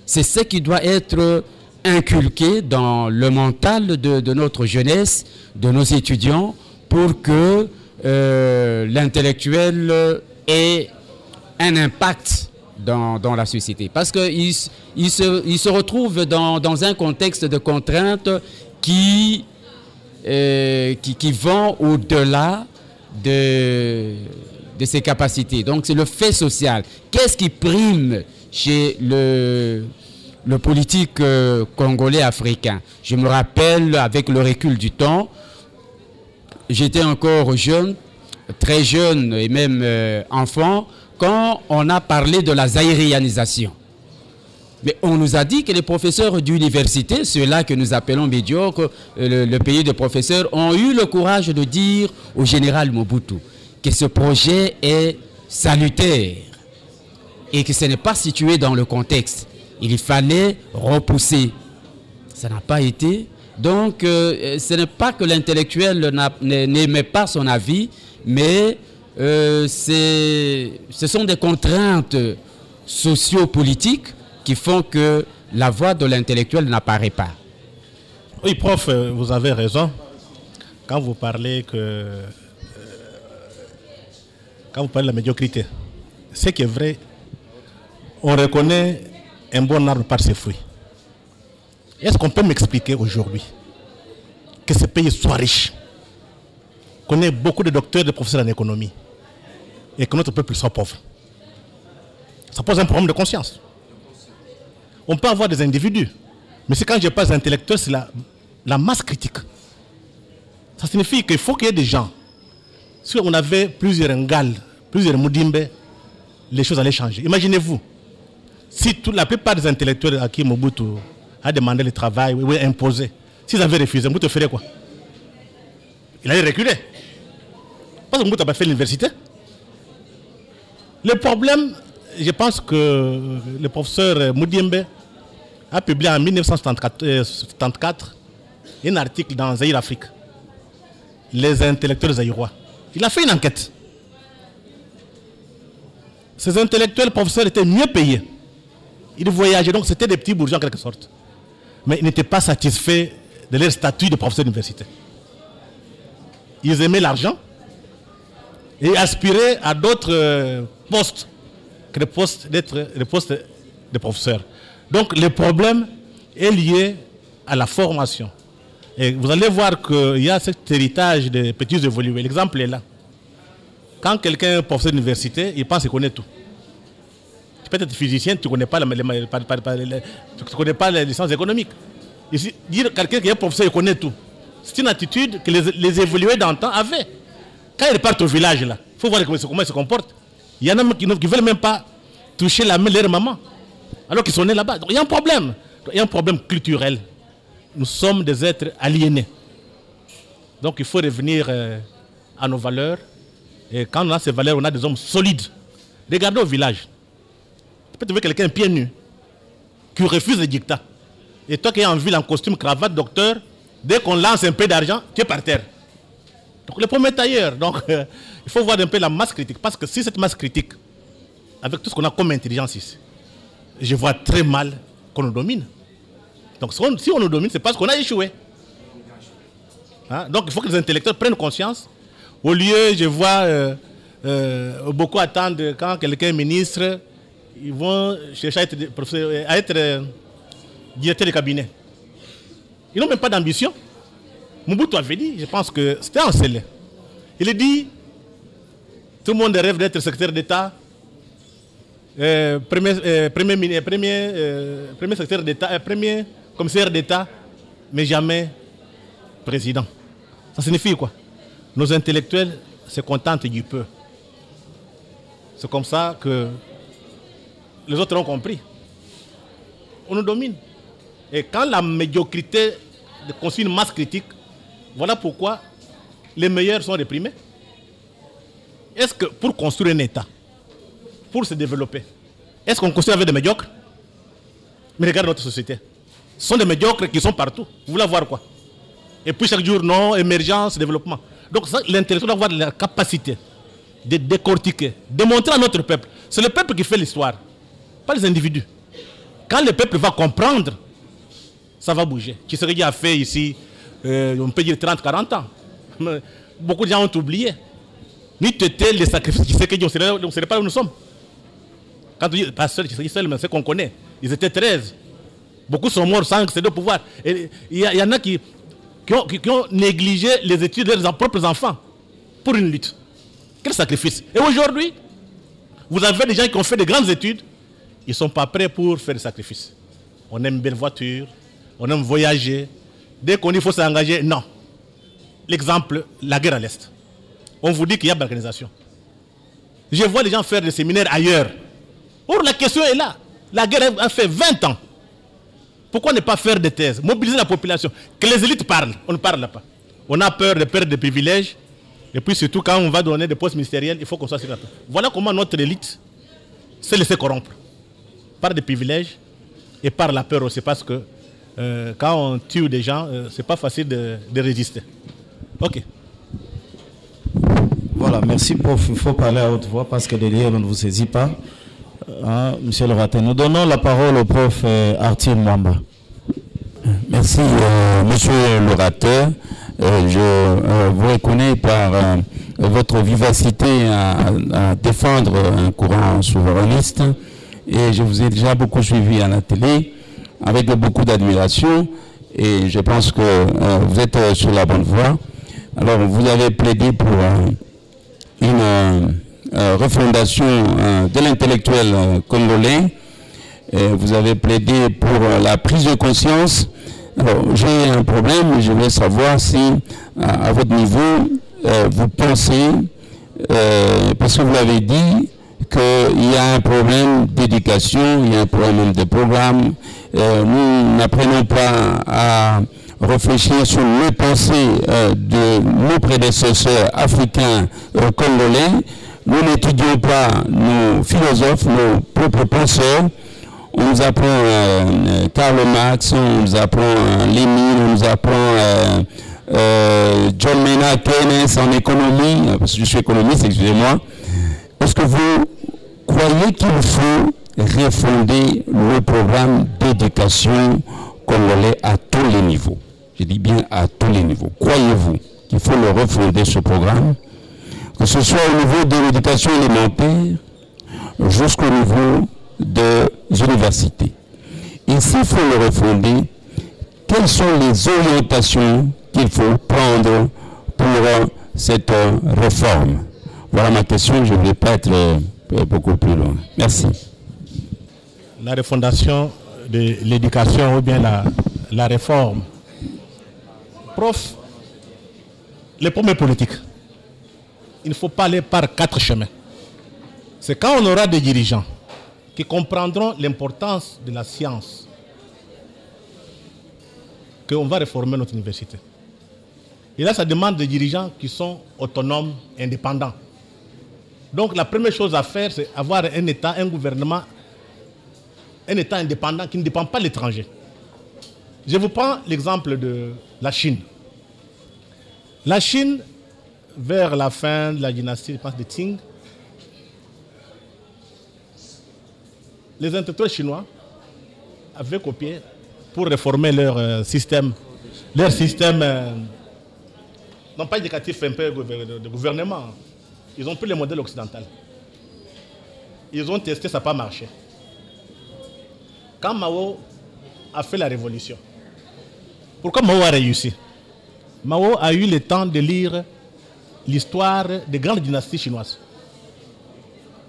C'est ce qui doit être inculqué dans le mental de notre jeunesse, de nos étudiants, pour que l'intellectuel ait un impact dans la société. Parce qu'il se retrouve dans un contexte de contraintes qui vont au-delà de ses capacités. Donc c'est le fait social. Qu'est-ce qui prime chez le politique congolais africain? Je me rappelle, avec le recul du temps, j'étais encore jeune, très jeune et même enfant, quand on a parlé de la zaïrianisation. Mais on nous a dit que les professeurs d'université, ceux-là que nous appelons médiocres, le pays des professeurs, ont eu le courage de dire au général Mobutu que ce projet est salutaire et que ce n'est pas situé dans le contexte. Il fallait repousser. Ça n'a pas été. Donc, ce n'est pas que l'intellectuel n'émet pas son avis, mais ce sont des contraintes sociopolitiques qui font que la voix de l'intellectuel n'apparaît pas. Oui, prof, vous avez raison. Quand vous parlez de la médiocrité, ce qui est vrai, on reconnaît un bon arbre par ses fruits. Est-ce qu'on peut m'expliquer aujourd'hui que ce pays soit riche, qu'on ait beaucoup de docteurs, de professeurs en économie, et que notre peuple soit pauvre? Ça pose un problème de conscience. On peut avoir des individus, mais c'est quand je passe intellectuel, c'est la masse critique. Ça signifie qu'il faut qu'il y ait des gens. Si on avait plusieurs Ngal, plusieurs Moudimbe, les choses allaient changer. Imaginez-vous, si la plupart des intellectuels à qui Mobutu a demandé le travail ou imposé, s'ils avaient refusé, Mobutu ferait quoi? Il allait reculer. Parce que Mobutu n'a pas fait l'université. Le problème, je pense que le professeur Moudimbe a publié en 1974 un article dans Zaïre Afrique, les intellectuels zaïrois. Il a fait une enquête. Ces intellectuels professeurs étaient mieux payés. Ils voyageaient, donc c'était des petits bourgeois en quelque sorte. Mais ils n'étaient pas satisfaits de leur statut de professeur d'université. Ils aimaient l'argent et aspiraient à d'autres postes que le poste de professeur. Donc le problème est lié à la formation. Et vous allez voir qu'il y a cet héritage de petits évolués. L'exemple est là. Quand quelqu'un est professeur d'université, il pense qu'il connaît tout. Tu peux être physicien, tu ne connais pas les licences économiques. Ici, dire quelqu'un qui est professeur, il connaît tout. C'est une attitude que les évolués d'antan avaient. Quand ils partent au village, il faut voir comment ils se comportent. Il y en a qui ne veulent même pas toucher la main de leur maman, alors qu'ils sont nés là-bas. Donc il y a un problème. Il y a un problème culturel. Nous sommes des êtres aliénés. Donc il faut revenir à nos valeurs. Et quand on a ces valeurs, on a des hommes solides. Regardez au village. Tu peux trouver quelqu'un pieds nus qui refuse le dictat. Et toi qui es en ville en costume, cravate, docteur, dès qu'on lance un peu d'argent, tu es par terre. Donc le premier tailleur. Donc il faut voir un peu la masse critique. Parce que si cette masse critique, avec tout ce qu'on a comme intelligence ici, je vois très mal qu'on nous domine. Donc si on nous domine, c'est parce qu'on a échoué. Hein? Donc il faut que les intellectuels prennent conscience. Au lieu, je vois beaucoup attendre quand quelqu'un est ministre, ils vont chercher à être directeur de cabinet. Ils n'ont même pas d'ambition. Mobutu avait dit, je pense que c'était encelé. Il a dit, tout le monde rêve d'être secrétaire d'État, premier secrétaire d'État, premier commissaire d'État, mais jamais président. Ça signifie quoi? Nos intellectuels se contentent du peu. C'est comme ça que les autres ont compris. On nous domine. Et quand la médiocrité constitue une masse critique, voilà pourquoi les meilleurs sont réprimés. Est-ce que pour construire un État, pour se développer, est-ce qu'on construit avec des médiocres? Mais regarde notre société. Ce sont des médiocres qui sont partout. Vous voulez voir quoi? Et puis chaque jour, non, émergence, développement. Donc l'intellectuel doit avoir la capacité de décortiquer, de montrer à notre peuple. C'est le peuple qui fait l'histoire, pas les individus. Quand le peuple va comprendre, ça va bouger. Tshisekedi a fait ici, on peut dire 30-40 ans. Mais beaucoup de gens ont oublié. Ni têter les sacrifices Tshisekedi, on ne serait pas où nous sommes. Quand on dit pas seul Tshisekedi seul, mais ceux qu'on connaît, ils étaient 13. Beaucoup sont morts sans accéder au pouvoir. Et il y en a qui ont négligé les études de leurs propres enfants pour une lutte. Quel sacrifice! Et aujourd'hui, vous avez des gens qui ont fait de grandes études, ils ne sont pas prêts pour faire des sacrifices. On aime belle voiture, on aime voyager. Dès qu'on dit qu'il faut s'engager, non. L'exemple, la guerre à l'Est. On vous dit qu'il y a de l'organisation. Je vois les gens faire des séminaires ailleurs. Or, la question est là. La guerre a fait 20 ans. Pourquoi ne pas faire des thèses? Mobiliser la population. Que les élites parlent. On ne parle pas. On a peur de perdre des privilèges. Et puis surtout, quand on va donner des postes ministériels, il faut qu'on soit sûr. Voilà comment notre élite s'est laissée corrompre. Par des privilèges et par la peur aussi. Parce que quand on tue des gens, c'est pas facile de résister. Ok. Voilà, merci prof. Il faut parler à haute voix parce que derrière on ne vous saisit pas. Hein, monsieur le Raté. Nous donnons la parole au prof Arthur Mwamba. Merci, monsieur l'orateur. Je vous reconnais par votre vivacité à défendre un courant souverainiste et je vous ai déjà beaucoup suivi à la télé avec beaucoup d'admiration et je pense que vous êtes sur la bonne voie. Alors, vous avez plaidé pour une refondation de l'intellectuel congolais. Vous avez plaidé pour la prise de conscience. Alors, j'ai un problème, je veux savoir si, à votre niveau, vous pensez, parce que vous l'avez dit, qu'il y a un problème d'éducation, il y a un problème de programme. Nous n'apprenons pas à réfléchir sur les pensées de nos prédécesseurs africains congolais. Nous n'étudions pas nos philosophes, nos propres penseurs. On nous apprend Karl Marx, on nous apprend Lénine, on nous apprend John Maynard Keynes en économie, parce que je suis économiste, excusez-moi. Est-ce que vous croyez qu'il faut refonder le programme d'éducation congolais à tous les niveaux? Je dis bien à tous les niveaux. Croyez-vous qu'il faut le refonder, ce programme, que ce soit au niveau de l'éducation élémentaire jusqu'au niveau des universités? Et s'il faut le refonder, quelles sont les orientations qu'il faut prendre pour cette réforme? Voilà ma question, je ne vais pas être beaucoup plus loin. Merci. La refondation de l'éducation ou bien la réforme. Prof, les problèmes politiques, il ne faut pas aller par 4 chemins. C'est quand on aura des dirigeants qui comprendront l'importance de la science qu'on va réformer notre université. Et là, ça demande des dirigeants qui sont autonomes, indépendants. Donc la première chose à faire, c'est avoir un État, un gouvernement, un État indépendant qui ne dépend pas de l'étranger. Je vous prends l'exemple de la Chine. La Chine, vers la fin de la dynastie, je pense, de Qing, les intellectuels chinois avaient copié pour réformer leur système, non pas éducatif, un peu de gouvernement. Ils ont pris le modèle occidental. Ils ont testé, ça n'a pas marché. Quand Mao a fait la révolution, pourquoi Mao a réussi? Mao a eu le temps de lire l'histoire des grandes dynasties chinoises.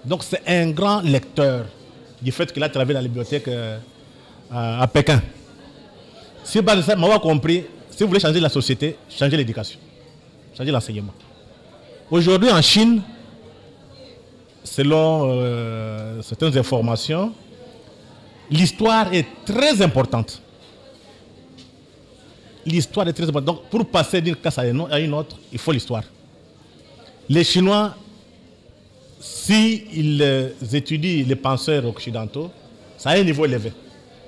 Donc c'est un grand lecteur du fait qu'il a travaillé dans la bibliothèque à Pékin. Si Mao a compris, si vous voulez changer la société, changez l'éducation, changez l'enseignement. Aujourd'hui en Chine, selon certaines informations, l'histoire est très importante. L'histoire est très importante. Donc pour passer d'une classe à une autre, il faut l'histoire. Les Chinois, s'ils étudient les penseurs occidentaux, ça a un niveau élevé.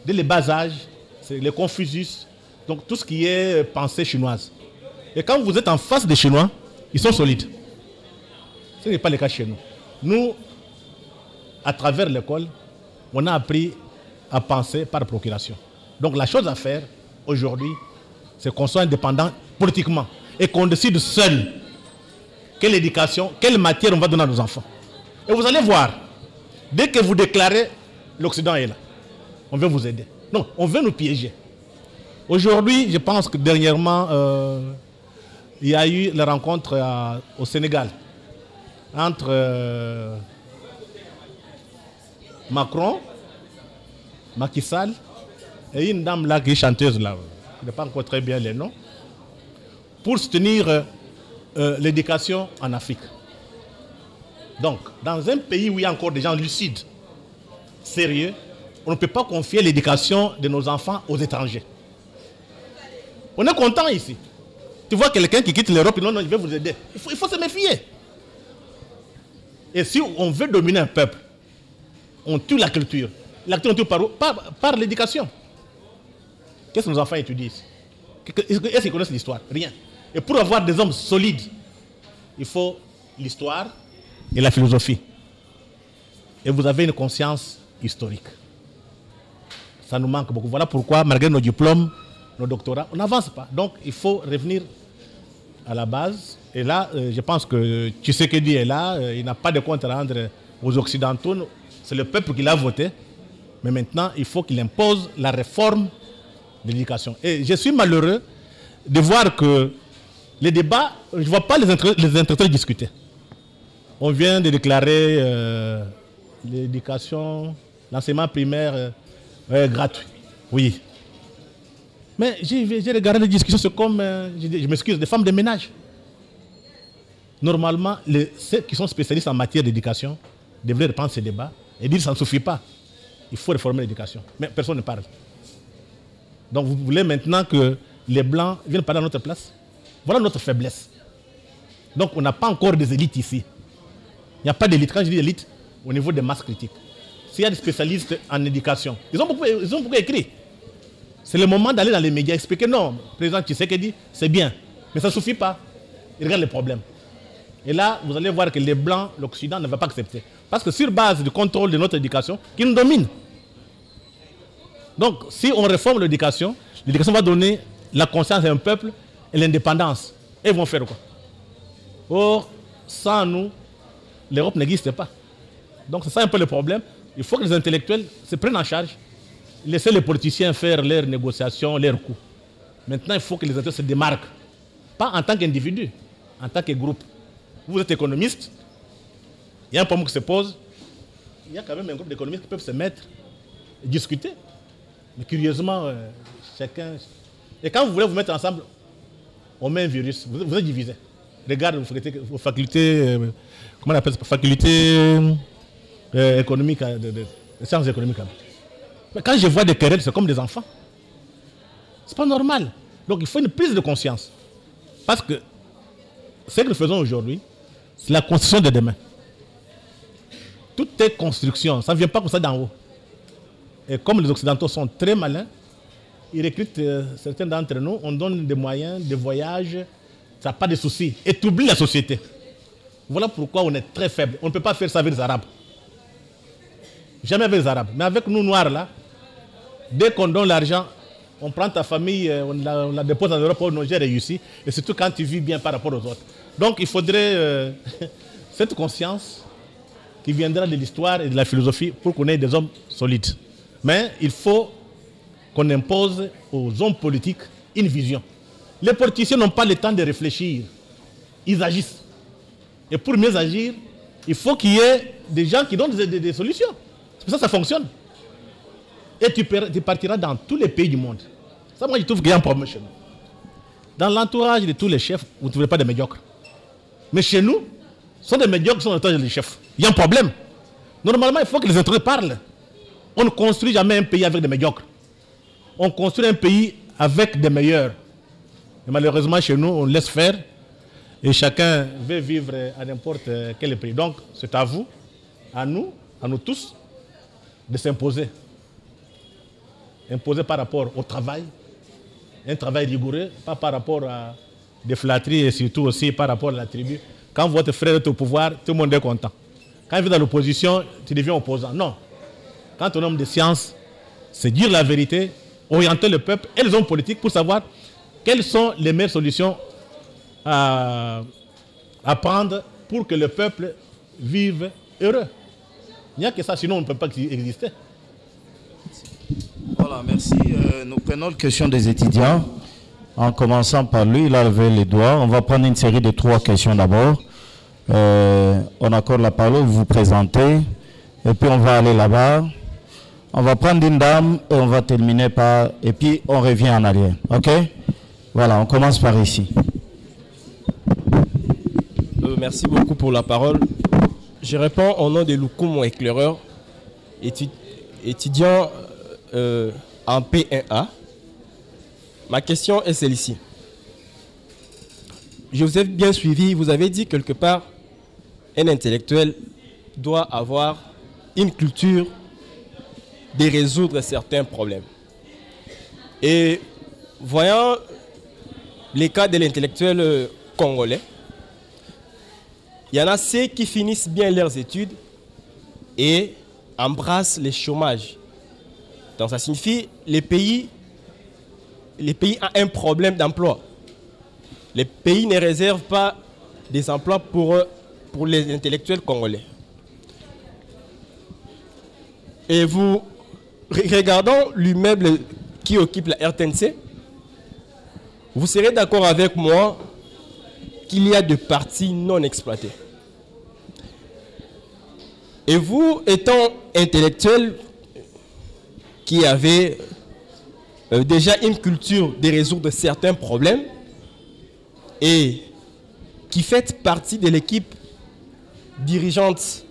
Dès le bas âge, c'est le Confucius, donc tout ce qui est pensée chinoise. Et quand vous êtes en face des Chinois, ils sont solides. Ce n'est pas le cas chez nous. Nous, à travers l'école, on a appris à penser par procuration. Donc la chose à faire aujourd'hui, c'est qu'on soit indépendant politiquement et qu'on décide seul quelle éducation, quelle matière on va donner à nos enfants. Et vous allez voir, dès que vous déclarez l'Occident est là, on veut vous aider. Non, on veut nous piéger. Aujourd'hui, je pense que dernièrement, il y a eu la rencontre au Sénégal entre Macron, Macky Sall et une dame là qui est chanteuse là, je ne sais pas encore très bien les noms, pour soutenir l'éducation en Afrique. Donc, dans un pays où il y a encore des gens lucides, sérieux, on ne peut pas confier l'éducation de nos enfants aux étrangers. On est content ici. Tu vois quelqu'un qui quitte l'Europe, non, non, il veut vous aider. Il faut se méfier. Et si on veut dominer un peuple, on tue la culture. La culture, on tue par l'éducation. Qu'est-ce que nos enfants étudient ici? Est-ce qu'ils connaissent l'histoire? Rien. Et pour avoir des hommes solides, il faut l'histoire et la philosophie. Et vous avez une conscience historique. Ça nous manque beaucoup. Voilà pourquoi, malgré nos diplômes, nos doctorats, on n'avance pas. Donc, il faut revenir à la base. Et là, je pense que Tshisekedi est là. Il n'a pas de compte à rendre aux Occidentaux. C'est le peuple qui l'a voté. Mais maintenant, il faut qu'il impose la réforme de l'éducation. Et je suis malheureux de voir que les débats, je ne vois pas les intellectuels discuter. On vient de déclarer l'éducation, l'enseignement primaire gratuit. Oui. Mais j'ai regardé les discussions, c'est comme, je m'excuse, des femmes de ménage. Normalement, ceux qui sont spécialistes en matière d'éducation devraient reprendre ces débats et dire que ça ne suffit pas. Il faut réformer l'éducation. Mais personne ne parle. Donc vous voulez maintenant que les Blancs viennent parler à notre place? Voilà notre faiblesse. Donc on n'a pas encore des élites ici. Il n'y a pas d'élite. Quand je dis élite, au niveau des masses critiques. S'il y a des spécialistes en éducation, ils ont beaucoup écrit. C'est le moment d'aller dans les médias expliquer non, le président Tshisekedi, c'est bien. Mais ça ne suffit pas. Il regarde les problèmes. Et là, vous allez voir que les Blancs, l'Occident ne va pas accepter. Parce que sur base du contrôle de notre éducation, qui nous domine. Donc, si on réforme l'éducation va donner la conscience à un peuple et l'indépendance. Et ils vont faire quoi? Or, sans nous, l'Europe n'existe pas. Donc, c'est ça un peu le problème. Il faut que les intellectuels se prennent en charge. Laissez les politiciens faire leurs négociations, leurs coups. Maintenant, il faut que les intellectuels se démarquent. Pas en tant qu'individu, en tant que groupe. Vous êtes économiste, il y a un problème qui se pose. Il y a quand même un groupe d'économistes qui peuvent se mettre et discuter. Mais curieusement, chacun... Et quand vous voulez vous mettre ensemble, on met un virus. Vous êtes divisés. Regarde vos facultés... comment on appelle ça? Facultés économiques, de sciences économiques. Mais quand je vois des querelles, c'est comme des enfants. C'est pas normal. Donc il faut une prise de conscience. Parce que ce que nous faisons aujourd'hui, c'est la construction de demain. Tout est construction. Ça ne vient pas comme ça d'en haut. Et comme les Occidentaux sont très malins, ils recrutent certains d'entre nous, on donne des moyens, des voyages, ça n'a pas de soucis. Et tu oublies la société. Voilà pourquoi on est très faible. On ne peut pas faire ça avec les Arabes. Jamais avec les Arabes. Mais avec nous, Noirs, là, dès qu'on donne l'argent, on prend ta famille, on la dépose en Europe, on j'ai réussi. Et surtout quand tu vis bien par rapport aux autres. Donc il faudrait cette conscience qui viendra de l'histoire et de la philosophie pour qu'on ait des hommes solides. Mais il faut qu'on impose aux hommes politiques une vision. Les politiciens n'ont pas le temps de réfléchir. Ils agissent. Et pour mieux agir, il faut qu'il y ait des gens qui donnent des solutions. C'est pour ça que ça fonctionne. Et tu partiras dans tous les pays du monde. Ça, moi, je trouve qu'il y a un problème chez nous. Dans l'entourage de tous les chefs, vous ne trouvez pas de médiocres. Mais chez nous, ce sont des médiocres qui sont dans l'entourage des chefs. Il y a un problème. Normalement, il faut que les intellectuels parlent. On ne construit jamais un pays avec des médiocres. On construit un pays avec des meilleurs. Et malheureusement, chez nous, on laisse faire. Et chacun veut vivre à n'importe quel pays. Donc, c'est à vous, à nous tous, de s'imposer. Imposer par rapport au travail, un travail rigoureux, pas par rapport à des flatteries et surtout aussi par rapport à la tribu. Quand votre frère est au pouvoir, tout le monde est content. Quand il est dans l'opposition, tu deviens opposant. Non. Quand on est homme de science, c'est dire la vérité, orienter le peuple et les hommes politiques pour savoir quelles sont les meilleures solutions à prendre pour que le peuple vive heureux. Il n'y a que ça, sinon on ne peut pas exister. Voilà, merci. Nous prenons la question des étudiants. En commençant par lui, il a levé les doigts. On va prendre une série de 3 questions d'abord. On accorde la parole, vous vous présentez. Et puis on va aller là-bas. On va prendre une dame et on va terminer par... Et puis on revient en arrière. OK? Voilà, on commence par ici. Merci beaucoup pour la parole. Je réponds au nom de Lukumo éclaireur, étudiant en P1A. Ma question est celle-ci. Je vous ai bien suivi, vous avez dit quelque part, un intellectuel doit avoir une culture de résoudre certains problèmes. Et voyant les cas de l'intellectuel congolais, il y en a ceux qui finissent bien leurs études et embrassent le chômage. Donc ça signifie que les pays ont un problème d'emploi. Les pays ne réservent pas des emplois pour les intellectuels congolais. Et vous, regardons l'immeuble qui occupe la RTNC, vous serez d'accord avec moi qu'il y a des parties non exploitées. Et vous, étant intellectuel qui avez déjà une culture de résoudre certains problèmes et qui fait partie de l'équipe dirigeante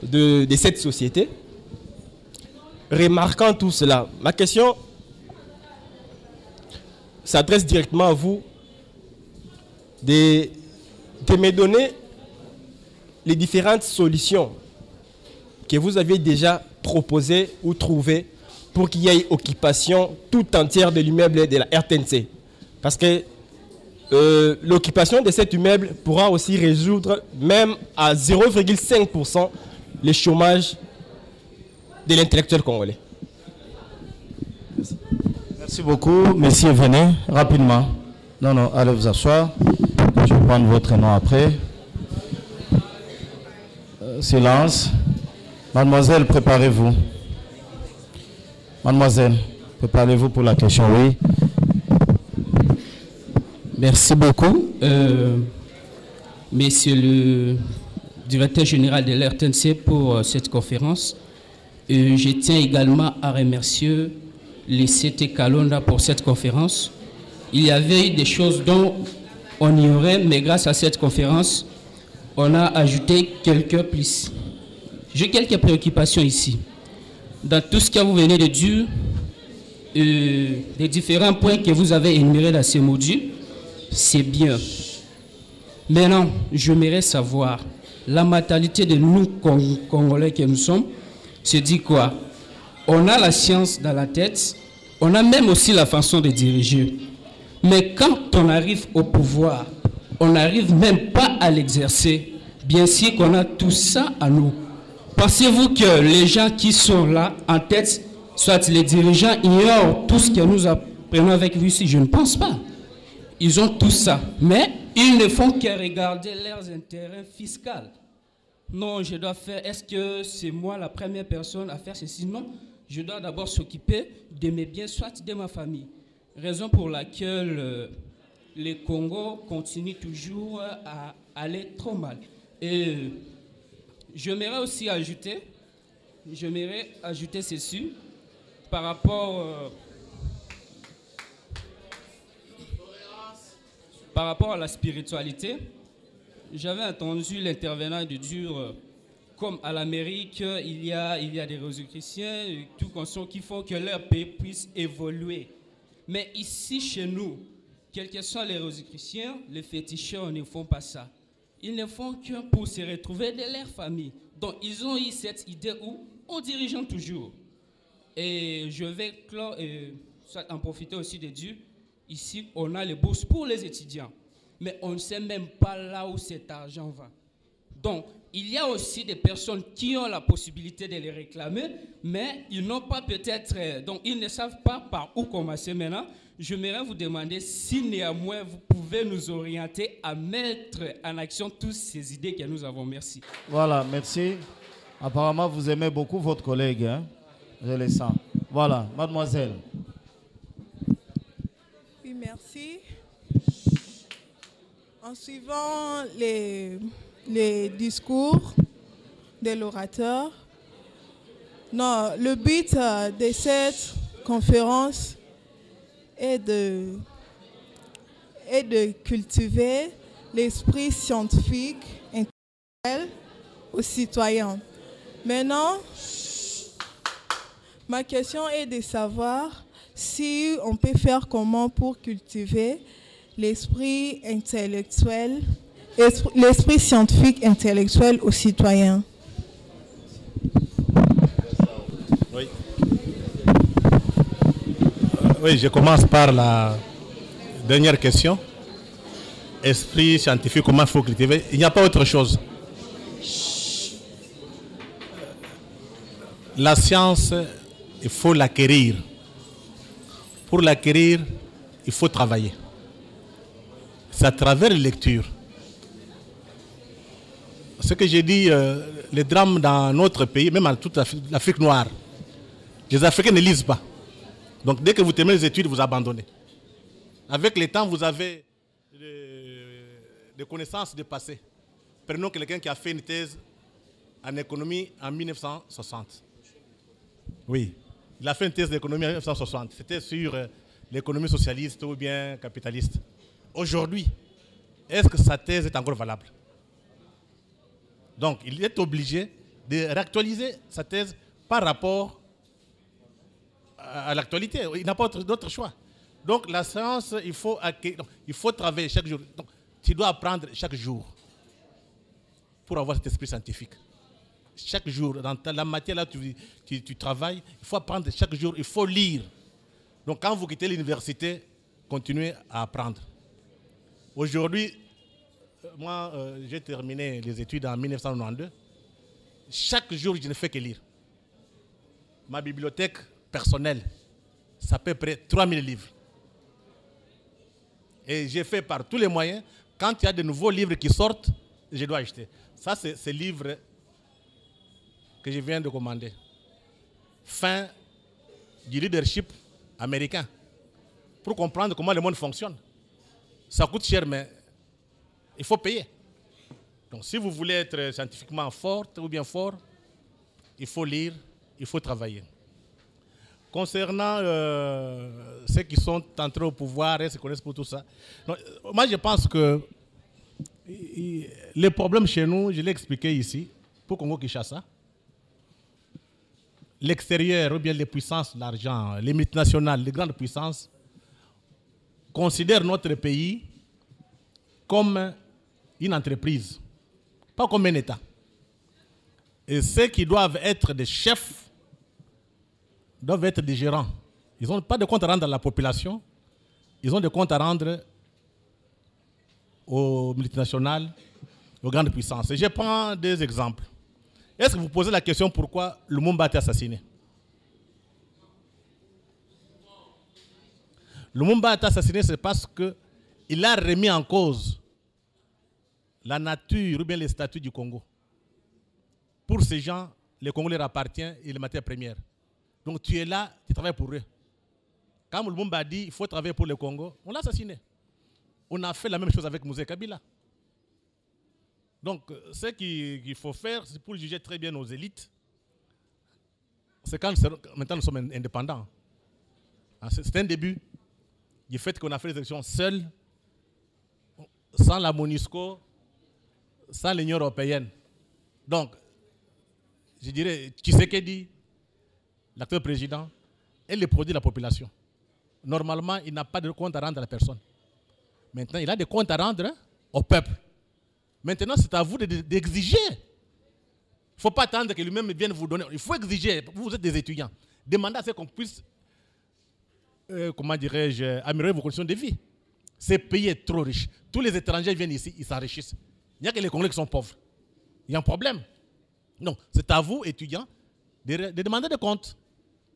de cette société, remarquant tout cela, ma question s'adresse directement à vous de me donner les différentes solutions que vous avez déjà proposées ou trouvées pour qu'il y ait occupation tout entière de l'immeuble de la RTNC. Parce que l'occupation de cet immeuble pourra aussi résoudre même à 0,5% le chômage de l'intellectuel congolais. Merci. Merci beaucoup. Messieurs, venez rapidement. Non, non, allez vous asseoir. Je vais prendre votre nom après. Silence. Mademoiselle, préparez-vous. Mademoiselle, préparez-vous pour la question, oui. Merci beaucoup. Monsieur le directeur général de l'RTNC pour cette conférence. Je tiens également à remercier les CT Kalonda pour cette conférence. Il y avait eu des choses dont on ignorait, mais grâce à cette conférence, on a ajouté quelques plus. J'ai quelques préoccupations ici. Dans tout ce que vous venez de dire, les différents points que vous avez énumérés dans ces modules, c'est bien. Maintenant, j'aimerais savoir, la mentalité de nous, Congolais que nous sommes, se dit quoi? On a la science dans la tête, on a même aussi la façon de diriger. Mais quand on arrive au pouvoir, on n'arrive même pas à l'exercer, bien sûr qu'on a tout ça à nous. Pensez-vous que les gens qui sont là en tête, soit les dirigeants, ignorent tout ce que nous apprenons avec vous ici? Je ne pense pas. Ils ont tout ça, mais ils ne font que regarder leurs intérêts fiscaux. Non, je dois faire, est-ce que c'est moi la première personne à faire ceci? Non, je dois d'abord s'occuper de mes biens, soit de ma famille. Raison pour laquelle le Congo continue toujours à aller trop mal. Et j'aimerais aussi ajouter ceci par rapport à la spiritualité. J'avais entendu l'intervenant de dire, comme à l'Amérique, il y a des Rosicruciens, tout conscients qui font que leur pays puisse évoluer. Mais ici, chez nous, quels que soient les Rosicruciens, les féticheurs ne font pas ça. Ils ne font que pour se retrouver de leur famille. Donc, ils ont eu cette idée où on dirige toujours. Et je vais en profiter aussi de Dieu. Ici, on a les bourses pour les étudiants. Mais on ne sait même pas là où cet argent va. Donc, il y a aussi des personnes qui ont la possibilité de les réclamer, mais ils n'ont pas peut-être, donc ils ne savent pas par où commencer maintenant. J'aimerais vous demander si néanmoins vous pouvez nous orienter à mettre en action toutes ces idées que nous avons. Merci. Voilà, merci. Apparemment, vous aimez beaucoup votre collègue, hein? Je le sens. Voilà, mademoiselle. Oui, merci. En suivant les discours de l'orateur, le but de cette conférence est de cultiver l'esprit scientifique intellectuel aux citoyens. Maintenant, ma question est de savoir si on peut faire comment pour cultiver l'esprit intellectuel, l'esprit scientifique intellectuel aux citoyens. Oui. Oui, je commence par la dernière question. Esprit scientifique, comment il faut cultiver? Il n'y a pas autre chose. La science, il faut l'acquérir. Pour l'acquérir, il faut travailler. C'est à travers les lectures. Ce que j'ai dit, les drames dans notre pays, même en toute l'Afrique noire, les Africains ne lisent pas. Donc dès que vous terminez les études, vous abandonnez. Avec le temps, vous avez des connaissances du passé. Prenons quelqu'un qui a fait une thèse en économie en 1960. Oui, il a fait une thèse d'économie en 1960. C'était sur l'économie socialiste ou bien capitaliste. Aujourd'hui, est-ce que sa thèse est encore valable? Donc, il est obligé de réactualiser sa thèse par rapport à l'actualité. Il n'a pas d'autre choix. Donc, la science, il faut travailler chaque jour. Donc, tu dois apprendre chaque jour pour avoir cet esprit scientifique. Chaque jour, dans la matière là tu travailles, il faut apprendre chaque jour, il faut lire. Donc, quand vous quittez l'université, continuez à apprendre. Aujourd'hui, moi, j'ai terminé les études en 1992. Chaque jour, je ne fais que lire. Ma bibliothèque personnelle, ça peut près 3000 livres. Et j'ai fait par tous les moyens. Quand il y a de nouveaux livres qui sortent, je dois acheter. Ça, c'est ce livre que je viens de commander. Fin du leadership américain. Pour comprendre comment le monde fonctionne. Ça coûte cher, mais il faut payer. Donc, si vous voulez être scientifiquement forte ou bien fort, il faut lire, il faut travailler. Concernant ceux qui sont entrés au pouvoir et se connaissent pour tout ça, donc, moi je pense que les problèmes chez nous, je l'ai expliqué ici, pour Congo-Kinshasa, l'extérieur ou bien les puissances, l'argent, les multinationales, les grandes puissances, considèrent notre pays comme une entreprise, pas comme un État. Et ceux qui doivent être des chefs doivent être des gérants. Ils n'ont pas de compte à rendre à la population, ils ont des comptes à rendre aux multinationales, aux grandes puissances. Et je prends des exemples. Est-ce que vous posez la question pourquoi Lumumba a été assassiné? Lumumba a été assassiné, c'est parce qu'il a remis en cause la nature ou bien les statuts du Congo. Pour ces gens, le Congo leur appartient et les matières premières. Donc tu es là, tu travailles pour eux. Quand Lumumba a dit qu'il faut travailler pour le Congo, on l'a assassiné. On a fait la même chose avec Mosé Kabila. Donc ce qu'il faut faire, c'est pour juger très bien nos élites. C'est quand maintenant nous sommes indépendants. C'est un début du fait qu'on a fait les élections seuls, sans la MONUSCO, sans l'Union européenne. Donc, je dirais, Tshisekedi, l'acteur président, est le produit de la population. Normalement, il n'a pas de compte à rendre à la personne. Maintenant, il a des comptes à rendre au peuple. Maintenant, c'est à vous d'exiger. Il ne faut pas attendre que lui-même vienne vous donner. Il faut exiger. Vous êtes des étudiants. Demandez à ce qu'on puisse, comment dirais-je, améliorer vos conditions de vie. Ce pays est trop riche. Tous les étrangers viennent ici, ils s'enrichissent. Il n'y a que les Congolais qui sont pauvres. Il y a un problème. Non, c'est à vous, étudiants, de demander des comptes.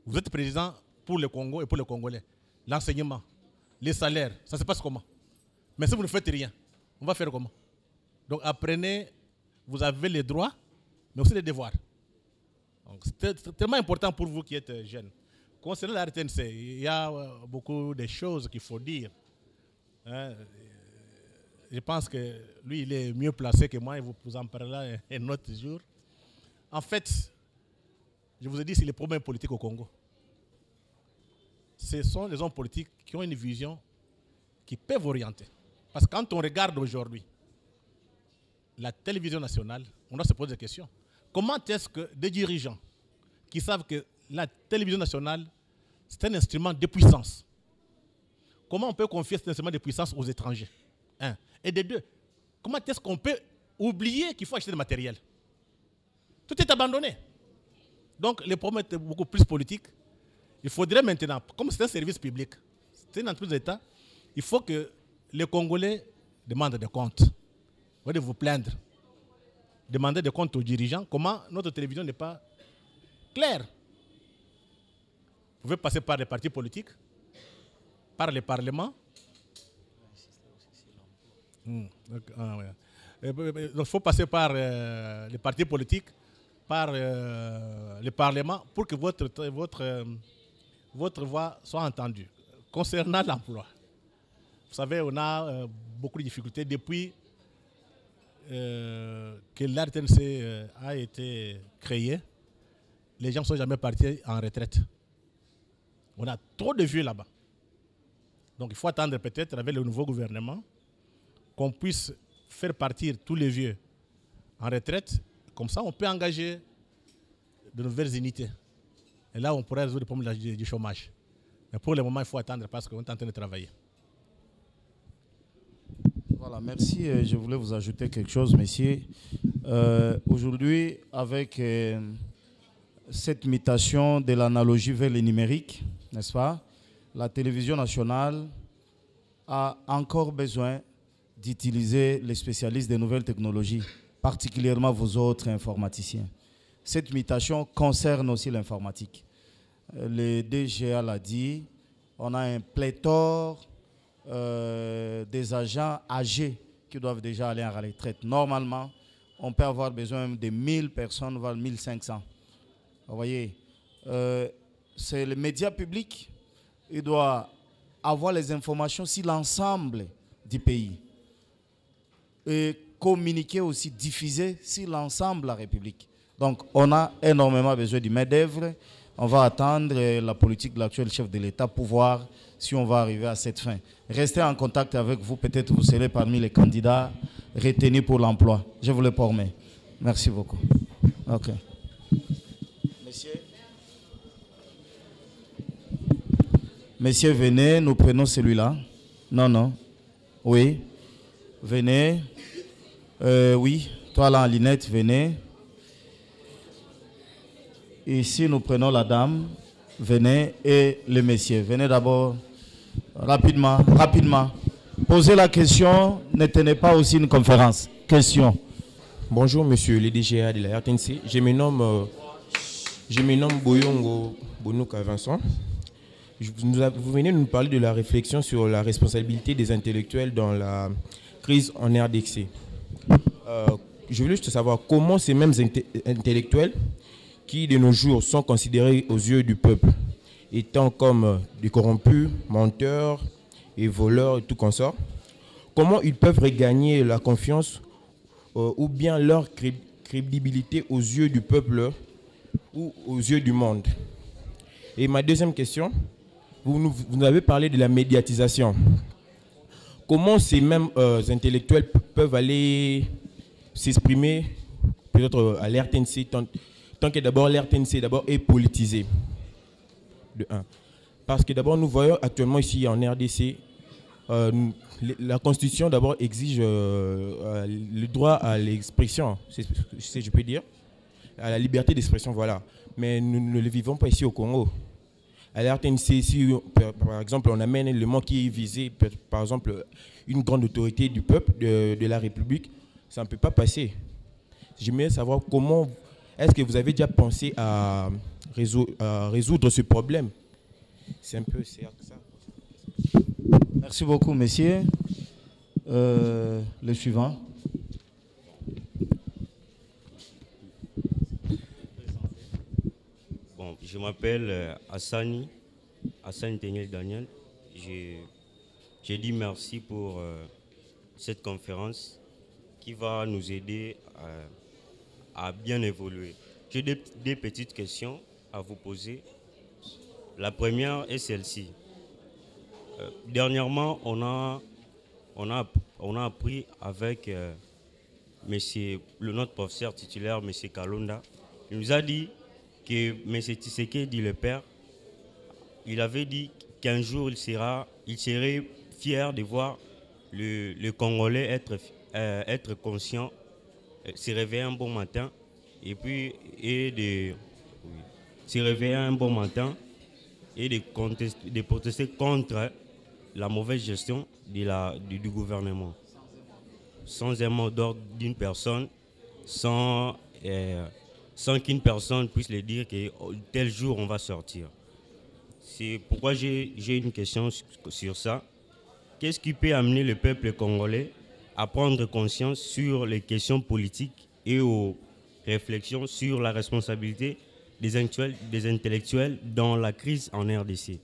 Vous êtes président pour le Congo et pour les Congolais. L'enseignement, les salaires, ça se passe comment? Mais si vous ne faites rien, on va faire comment? Donc apprenez, vous avez les droits, mais aussi les devoirs. C'est tellement important pour vous qui êtes jeunes. Concernant la RTNC, il y a beaucoup de choses qu'il faut dire. Je pense que lui, il est mieux placé que moi, et vous en parlerez un autre jour. En fait, je vous ai dit, c'est les problèmes politiques au Congo. Ce sont les hommes politiques qui ont une vision qui peuvent orienter. Parce que quand on regarde aujourd'hui la télévision nationale, on doit se poser des questions. Comment est-ce que des dirigeants qui savent que la télévision nationale, c'est un instrument de puissance, comment on peut confier cet instrument de puissance aux étrangers? Un. Et de deux, comment est-ce qu'on peut oublier qu'il faut acheter du matériel? Tout est abandonné. Donc, le problème est beaucoup plus politique. Il faudrait maintenant, comme c'est un service public, c'est une entreprise d'État, il faut que les Congolais demandent des comptes. Vous allez vous plaindre. Demandez des comptes aux dirigeants. Comment notre télévision n'est pas claire? Vous pouvez passer par les partis politiques, par les parlements. Il faut passer par les partis politiques, par les parlements, pour que votre voix soit entendue. Concernant l'emploi, vous savez, on a beaucoup de difficultés depuis que l'RTNC a été créé. Les gens ne sont jamais partis en retraite. On a trop de vieux là-bas. Donc il faut attendre peut-être avec le nouveau gouvernement qu'on puisse faire partir tous les vieux en retraite. Comme ça, on peut engager de nouvelles unités. Et là, on pourrait résoudre le problème du chômage. Mais pour le moment, il faut attendre parce qu'on est en train de travailler. Voilà, merci. Je voulais vous ajouter quelque chose, messieurs. Aujourd'hui, avec cette mutation de l'analogie vers le numérique, n'est-ce pas, la télévision nationale a encore besoin d'utiliser les spécialistes des nouvelles technologies, particulièrement vos autres informaticiens. Cette mutation concerne aussi l'informatique. Le DGA l'a dit, on a un pléthore des agents âgés qui doivent déjà aller en retraite. Normalement, on peut avoir besoin de 1000 personnes, voire 1500. Vous voyez, c'est le média public, il doit avoir les informations sur l'ensemble du pays et communiquer aussi, diffuser sur l'ensemble de la République. Donc, on a énormément besoin du main-d'œuvre. On va attendre la politique de l'actuel chef de l'État pour voir si on va arriver à cette fin. Restez en contact avec vous, peut-être vous serez parmi les candidats retenus pour l'emploi. Je vous le promets. Merci beaucoup. Ok. Messieurs. Messieurs, venez, nous prenons celui-là. Non, non. Oui. Venez. Oui, toi là en lunette, venez. Ici, nous prenons la dame. Venez. Et le monsieur. Venez d'abord. Rapidement, rapidement. Posez la question. Ne tenez pas aussi une conférence. Question. Bonjour, monsieur le DGA de la RTNC. Je me nomme Boyongo Bonouka Vincent. Vous venez de nous parler de la réflexion sur la responsabilité des intellectuels dans la crise en RDC. Je voulais juste savoir comment ces mêmes intellectuels qui de nos jours sont considérés aux yeux du peuple étant comme des corrompus, menteurs et voleurs et tout consort, comment ils peuvent regagner la confiance ou bien leur crédibilité aux yeux du peuple ou aux yeux du monde. Et ma deuxième question, vous avez parlé de la médiatisation. Comment ces mêmes intellectuels peuvent aller s'exprimer peut-être à l'RTNC tant que d'abord l'RTNC est politisé de un. Parce que d'abord nous voyons actuellement ici en RDC, la Constitution d'abord exige le droit à l'expression, si je peux dire, à la liberté d'expression, voilà. Mais nous ne le vivons pas ici au Congo. À l'RTNC, si par exemple on amène le mot qui est visé, par exemple une grande autorité du peuple, de la République, ça ne peut pas passer. J'aimerais savoir comment, est-ce que vous avez déjà pensé à résoudre ce problème? C'est un peu ça. Merci beaucoup, messieurs. Le suivant. Bon, je m'appelle Hassani Daniel Daniel. J'ai dit merci pour cette conférence qui va nous aider à bien évoluer. J'ai des petites questions à vous poser. La première est celle-ci. Dernièrement, on a appris avec notre professeur titulaire, M. Kalonda. Il nous a dit que M. Tshisekedi, le père, il avait dit qu'un jour il serait fier de voir le Congolais être conscient, se réveiller un bon matin se réveiller un bon matin et de protester contre la mauvaise gestion du gouvernement. Sans un mot d'ordre d'une personne, sans qu'une personne puisse le dire que tel jour on va sortir. C'est pourquoi j'ai une question sur ça. Qu'est-ce qui peut amener le peuple congolais à prendre conscience sur les questions politiques et aux réflexions sur la responsabilité des intellectuels dans la crise en RDC?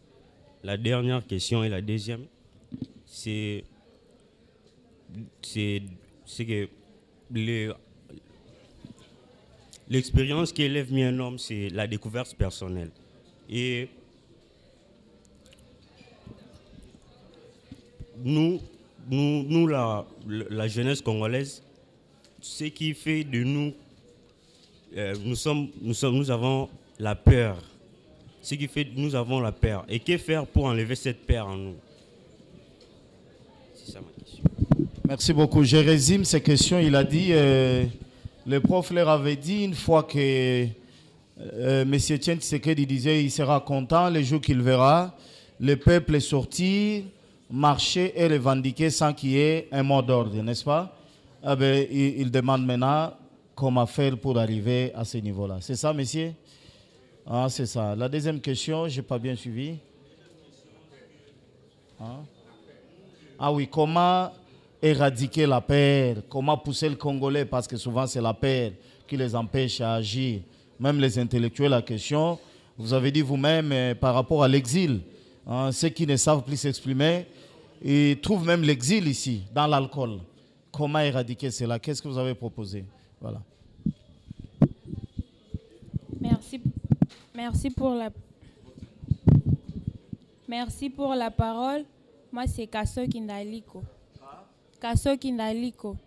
La dernière question et la deuxième, c'est que l'expérience qui élève mieux un homme, c'est la découverte personnelle. Et nous la jeunesse congolaise, ce qui fait de nous, nous avons la peur. Ce qui fait que nous avons la peur. Et que faire pour enlever cette peur en nous? C'est ça ma question. Merci beaucoup. Je résume ces questions. Il a dit, le prof leur avait dit une fois que M. Etienne Tshisekedi disait il sera content le jour qu'il verra le peuple est sorti, marcher et revendiquer sans qu'il y ait un mot d'ordre, n'est-ce pas? Eh bien, il demande maintenant comment faire pour arriver à ce niveau-là. C'est ça, messieurs? Ah, c'est ça. La deuxième question, je n'ai pas bien suivi. Ah oui, comment éradiquer la peur? Comment pousser le Congolais? Parce que souvent, c'est la peur qui les empêche à agir. Même les intellectuels, la question, vous avez dit vous-même par rapport à l'exil, ceux qui ne savent plus s'exprimer, ils trouvent même l'exil ici, dans l'alcool. Comment éradiquer cela? Qu'est-ce que vous avez proposé? Voilà. Merci pour la parole. Moi, c'est Kasoki Ndaliko. Kasoki Ndaliko.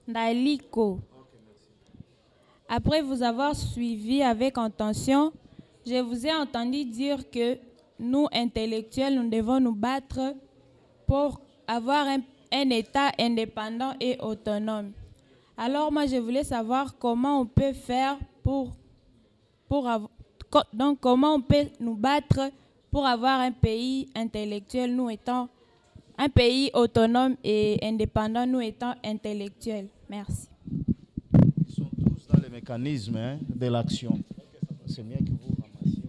Ndaliko. Après vous avoir suivi avec attention, je vous ai entendu dire que nous, intellectuels, nous devons nous battre pour avoir un État indépendant et autonome. Alors moi, je voulais savoir comment on peut faire comment on peut nous battre pour avoir un pays intellectuel, nous étant un pays autonome et indépendant, nous étant intellectuels. Merci. Ils sont tous dans les mécanismes de l'action. C'est bien que vous ramassiez.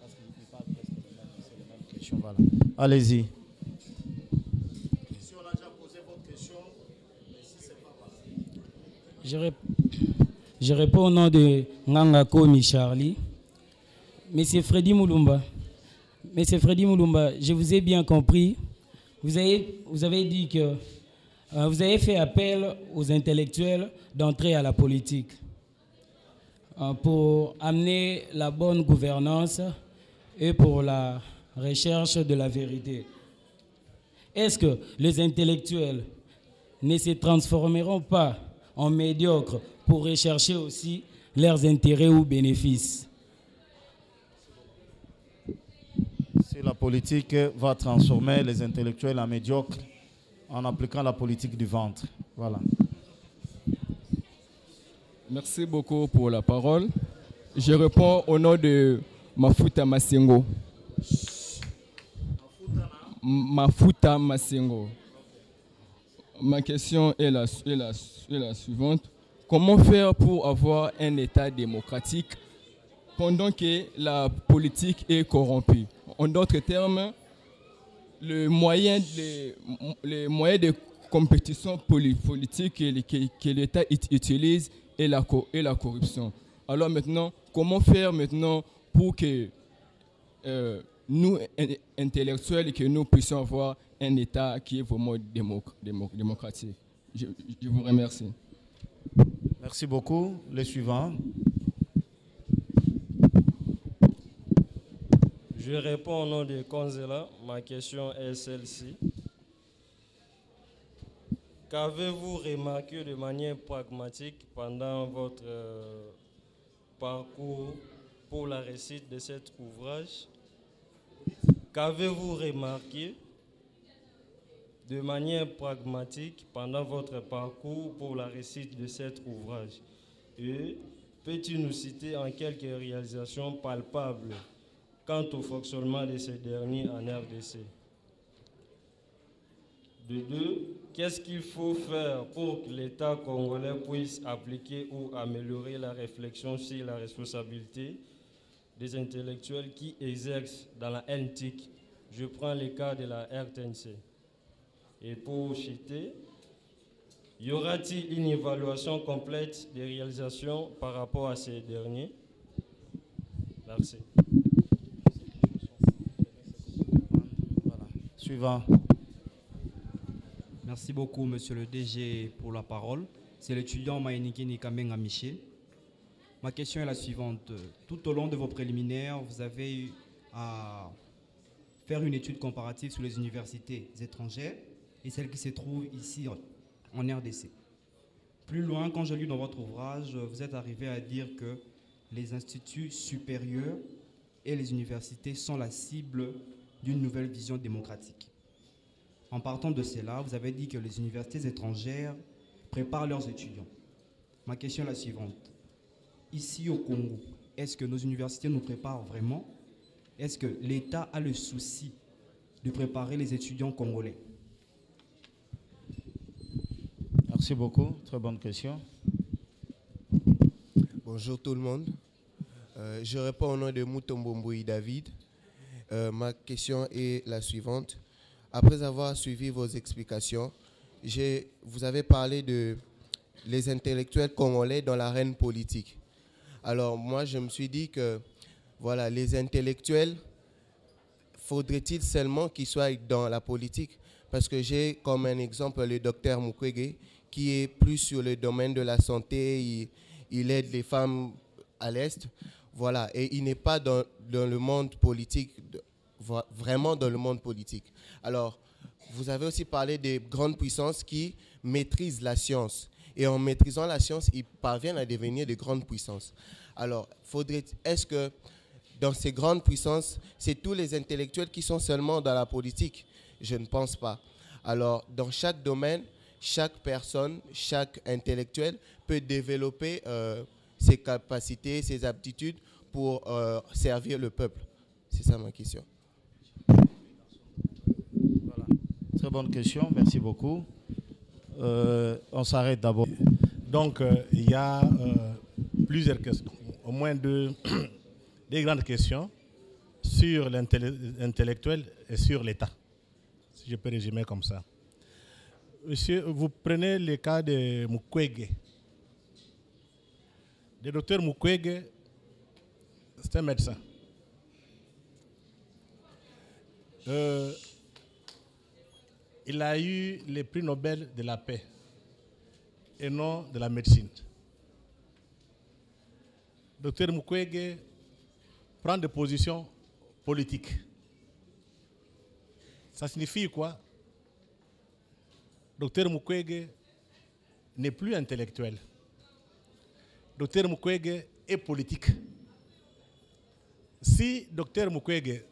Parce qu'il ne peut pas presque les mêmes questions. Voilà. Allez-y. Si on a déjà posé votre question, mais si ce n'est pas passé. Je réponds au nom de Nganga Komi Charlie. Monsieur Freddy Moulumba, je vous ai bien compris. Vous avez dit que vous avez fait appel aux intellectuels d'entrer à la politique pour amener la bonne gouvernance et pour la recherche de la vérité. Est-ce que les intellectuels ne se transformeront pas en médiocres pour rechercher aussi leurs intérêts ou bénéfices? Si la politique va transformer les intellectuels en médiocres en appliquant la politique du ventre. Voilà. Merci beaucoup pour la parole. Je réponds au nom de Mafuta Masengo. Mafuta Masengo. Ma question est la suivante. Comment faire pour avoir un État démocratique pendant que la politique est corrompue? En d'autres termes, les moyens de compétition politique que l'État utilise est la corruption. Alors maintenant, comment faire maintenant pour que nous, intellectuels, que nous puissions avoir un État qui est vraiment démocratique? Je vous remercie. Merci beaucoup. Le suivant. Je réponds au nom de Konzela. Ma question est celle-ci. Qu'avez-vous remarqué de manière pragmatique pendant votre parcours pour la réussite de cet ouvrage? Qu'avez-vous remarqué de manière pragmatique pendant votre parcours pour la réussite de cet ouvrage? Et peux-tu nous citer en quelques réalisations palpables quant au fonctionnement de ces derniers en RDC? De deux, qu'est-ce qu'il faut faire pour que l'État congolais puisse appliquer ou améliorer la réflexion sur la responsabilité des intellectuels qui exercent dans la NTIC? Je prends le cas de la RTNC. Et pour citer, y aura-t-il une évaluation complète des réalisations par rapport à ces derniers? Merci. Voilà. Suivant. Merci beaucoup, monsieur le DG, pour la parole. C'est l'étudiant Maïniki Nikamenga Michel. Ma question est la suivante. Tout au long de vos préliminaires, vous avez eu à faire une étude comparative sur les universités étrangères et celles qui se trouvent ici en RDC. Plus loin, quand j'ai lu dans votre ouvrage, vous êtes arrivé à dire que les instituts supérieurs et les universités sont la cible d'une nouvelle vision démocratique. En partant de cela, vous avez dit que les universités étrangères préparent leurs étudiants. Ma question est la suivante. Ici au Congo, est-ce que nos universités nous préparent vraiment? Est-ce que l'État a le souci de préparer les étudiants congolais? Merci beaucoup. Très bonne question. Bonjour tout le monde. Je réponds au nom de Mutombomboui David. Ma question est la suivante. Après avoir suivi vos explications, vous avez parlé de les intellectuels congolais dans l'arène politique. Alors moi, je me suis dit que voilà, les intellectuels, faudrait-il seulement qu'ils soient dans la politique? Parce que j'ai comme un exemple le docteur Mukwege, qui est plus sur le domaine de la santé, il aide les femmes à l'Est, voilà, et il n'est pas dans le monde politique, vraiment dans le monde politique. Alors, vous avez aussi parlé des grandes puissances qui maîtrisent la science. Et en maîtrisant la science, ils parviennent à devenir de grandes puissances. Alors, est-ce que dans ces grandes puissances, c'est tous les intellectuels qui sont seulement dans la politique? Je ne pense pas. Alors, dans chaque domaine, chaque personne, chaque intellectuel peut développer ses capacités, ses aptitudes pour servir le peuple. C'est ça ma question. Voilà. Très bonne question, merci beaucoup. On s'arrête d'abord. Donc, il y a plusieurs questions, au moins des grandes questions sur l'intellectuel et sur l'État, si je peux résumer comme ça. Monsieur, vous prenez le cas de Mukwege. Le docteur Mukwege, c'est un médecin. Il a eu le prix Nobel de la paix et non de la médecine. Docteur Mukwege prend des positions politiques. Ça signifie quoi? Docteur Mukwege n'est plus intellectuel. Docteur Mukwege est politique. Si Docteur Mukwege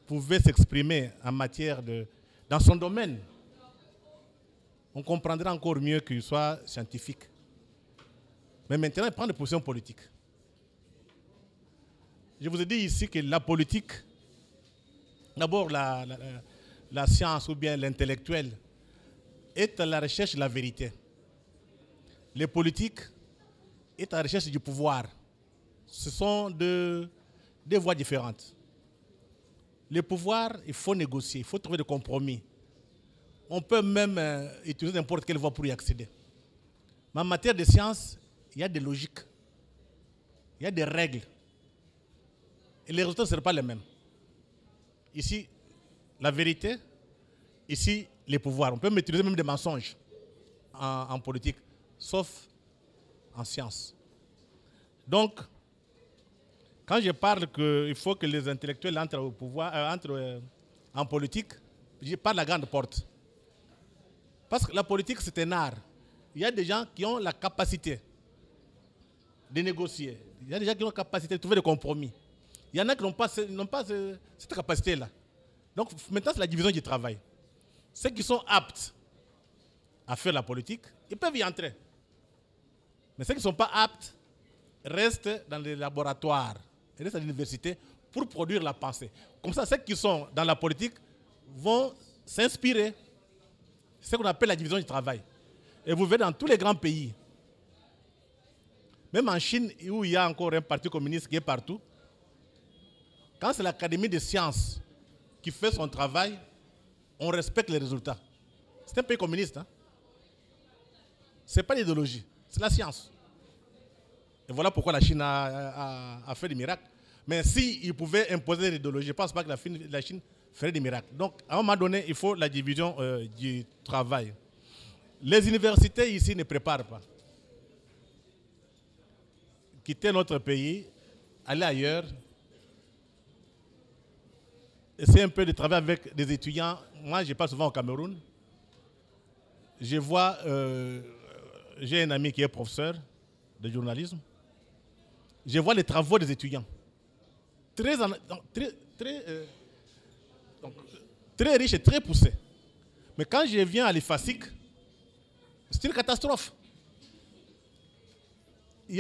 pouvait s'exprimer en matière dans son domaine, on comprendrait encore mieux qu'il soit scientifique. Mais maintenant, il prend des positions politiques. Je vous ai dit ici que la politique, d'abord la science ou bien l'intellectuel, est à la recherche de la vérité. Les politiques est à la recherche du pouvoir. Ce sont deux voies différentes. Le pouvoir, il faut négocier, il faut trouver des compromis. On peut même utiliser n'importe quelle voie pour y accéder. Mais en matière de science, il y a des logiques, il y a des règles. Et les résultats ne seront pas les mêmes. Ici, la vérité, ici, les pouvoirs. On peut utiliser même des mensonges en politique, sauf en science. Donc, quand je parle qu'il faut que les intellectuels entrent au pouvoir, entrent en politique, je parle de la grande porte. Parce que la politique, c'est un art. Il y a des gens qui ont la capacité de négocier. Il y a des gens qui ont la capacité de trouver des compromis. Il y en a qui n'ont pas cette capacité-là. Donc maintenant, c'est la division du travail. Ceux qui sont aptes à faire la politique, ils peuvent y entrer. Mais ceux qui ne sont pas aptes, restent dans les laboratoires, restent à l'université pour produire la pensée. Comme ça, ceux qui sont dans la politique vont s'inspirer. C'est ce qu'on appelle la division du travail. Et vous verrez dans tous les grands pays, même en Chine où il y a encore un parti communiste qui est partout, quand c'est l'Académie des sciences qui fait son travail, on respecte les résultats. C'est un pays communiste. Hein? Ce n'est pas l'idéologie, c'est la science. Et voilà pourquoi la Chine a fait des miracles. Mais s'ils pouvaient imposer l'idéologie, je ne pense pas que la Chine ferait des miracles. Donc, à un moment donné, il faut la division du travail. Les universités ici ne préparent pas. Quitter notre pays, aller ailleurs, essayer un peu de travailler avec des étudiants. Moi, je passe souvent au Cameroun. Je vois, j'ai un ami qui est professeur de journalisme. Je vois les travaux des étudiants. Très riches et très poussés. Mais quand je viens à l'IFASIC, c'est une catastrophe.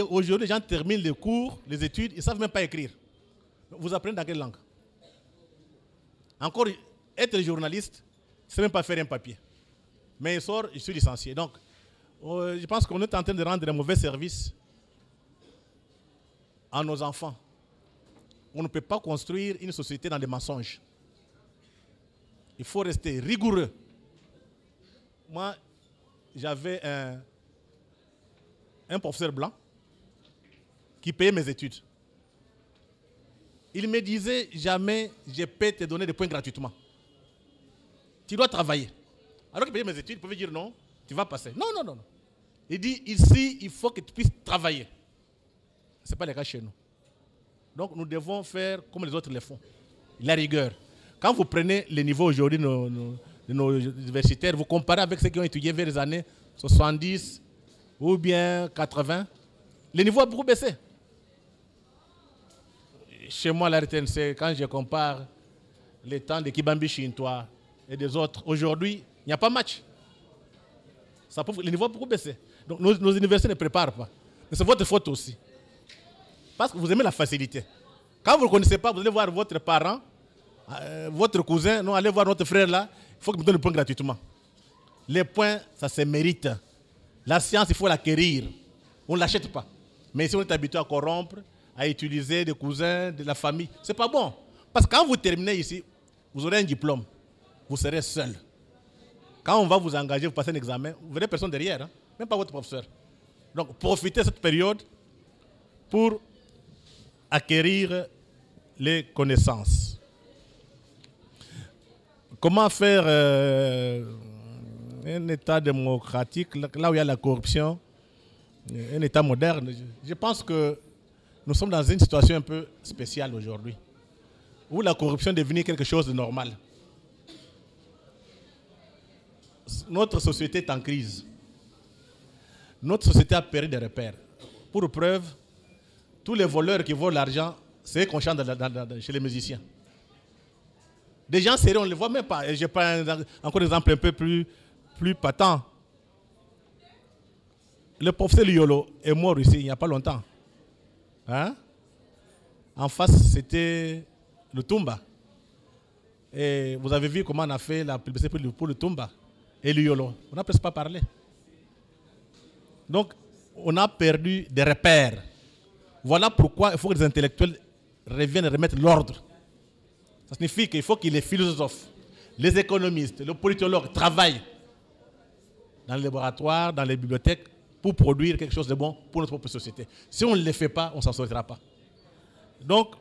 Aujourd'hui, les gens terminent les cours, les études, ils ne savent même pas écrire. Vous apprenez dans quelle langue? Encore, être journaliste, ce n'est même pas faire un papier. Mais il sort, je suis licencié. Donc, je pense qu'on est en train de rendre un mauvais service à nos enfants. On ne peut pas construire une société dans des mensonges. Il faut rester rigoureux. Moi, j'avais un professeur blanc qui payait mes études. Il me disait jamais je peux te donner des points gratuitement. Tu dois travailler. Alors qu'il payait mes études, il pouvait dire non, tu vas passer. Non, non, non, non. Il dit ici, il faut que tu puisses travailler. Ce n'est pas le cas chez nous. Donc nous devons faire comme les autres le font. La rigueur. Quand vous prenez les niveaux aujourd'hui de nos universitaires, vous comparez avec ceux qui ont étudié vers les années 70 ou bien 80, le niveau a beaucoup baissé. Chez moi, la RTNC, quand je compare les temps de Kibambi Chintois et des autres, aujourd'hui, il n'y a pas match. Le niveau a beaucoup baissé. Donc nos universités ne préparent pas. Mais c'est votre faute aussi. Parce que vous aimez la facilité. Quand vous ne connaissez pas, vous allez voir votre parent, votre cousin, non, allez voir notre frère là, il faut qu'il me donne le point gratuitement. Les points, ça se mérite. La science, il faut l'acquérir. On ne l'achète pas. Mais si on est habitué à corrompre, à utiliser des cousins, de la famille, ce n'est pas bon. Parce que quand vous terminez ici, vous aurez un diplôme. Vous serez seul. Quand on va vous engager, vous passez un examen, vous verrez personne derrière, hein? Même pas votre professeur. Donc profitez de cette période pour acquérir les connaissances. Comment faire un État démocratique, là où il y a la corruption, un État moderne? Je pense que nous sommes dans une situation un peu spéciale aujourd'hui, où la corruption est devenue quelque chose de normal. Notre société est en crise. Notre société a perdu des repères. Pour preuve, tous les voleurs qui volent l'argent, c'est eux qu'on chante chez les musiciens. Des gens sérieux, on ne les voit même pas. Et je prends encore un exemple un peu plus patent. Le professeur Liolo est mort ici il n'y a pas longtemps. Hein? En face, c'était le Tumba. Et vous avez vu comment on a fait la publicité pour le Tumba et le Liolo. On n'a presque pas parlé. Donc, on a perdu des repères. Voilà pourquoi il faut que les intellectuels reviennent et remettent l'ordre. Ça signifie qu'il faut que les philosophes, les économistes, les politologues travaillent dans les laboratoires, dans les bibliothèques pour produire quelque chose de bon pour notre propre société. Si on ne le fait pas, on ne s'en sortira pas. Donc,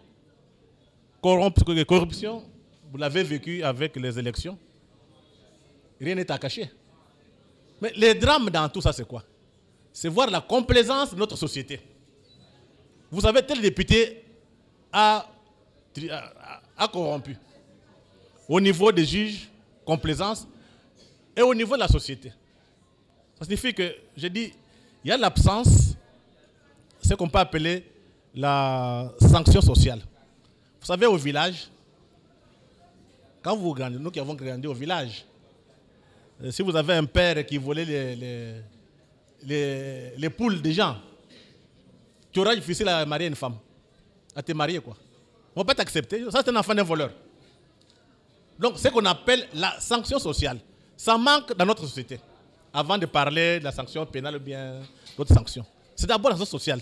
corruption, vous l'avez vécu avec les élections. Rien n'est à cacher. Mais les drames dans tout ça, c'est quoi? C'est voir la complaisance de notre société. Vous savez, tel député a corrompu. Au niveau des juges, complaisance, et au niveau de la société. Ça signifie que, je dis, il y a l'absence, ce qu'on peut appeler la sanction sociale. Vous savez, au village, quand vous grandissez, nous qui avons grandi au village, si vous avez un père qui volait les poules des gens, tu auras difficile à marier une femme, à te marier quoi. On ne va pas t'accepter. Ça, c'est un enfant d'un voleur. Donc, ce qu'on appelle la sanction sociale, ça manque dans notre société. Avant de parler de la sanction pénale ou bien d'autres sanctions. C'est d'abord la sanction sociale.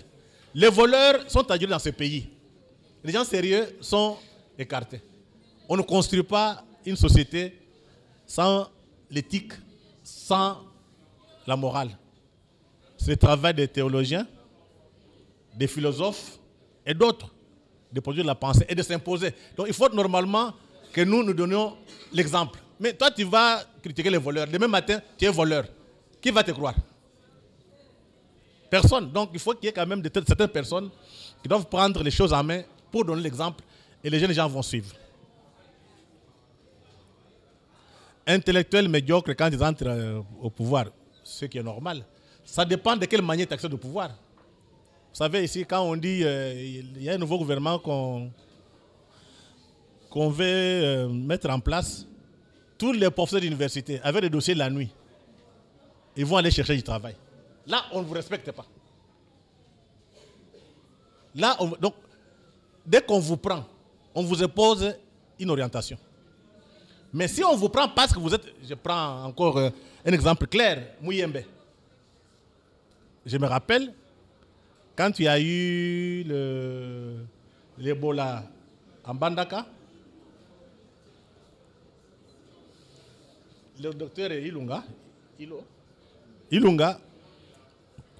Les voleurs sont adulés dans ce pays. Les gens sérieux sont écartés. On ne construit pas une société sans l'éthique, sans la morale. C'est le travail des théologiens, des philosophes et d'autres de produire la pensée et de s'imposer. Donc il faut normalement que nous donnions l'exemple. Mais toi, tu vas critiquer les voleurs. Demain matin, tu es voleur. Qui va te croire? Personne. Donc il faut qu'il y ait quand même certaines personnes qui doivent prendre les choses en main pour donner l'exemple et les jeunes gens vont suivre. Intellectuels médiocres quand ils entrent au pouvoir, ce qui est normal. Ça dépend de quelle manière tu accèdes au pouvoir. Vous savez, ici, quand on dit il y a un nouveau gouvernement qu'on veut mettre en place, tous les professeurs d'université avec des dossiers la nuit, ils vont aller chercher du travail. Là, on ne vous respecte pas. Là, donc, dès qu'on vous prend, on vous impose une orientation. Mais si on vous prend parce que vous êtes, je prends encore un exemple clair, Mouyembe. Je me rappelle, quand il y a eu l'Ebola en Bandaka, le docteur Ilunga,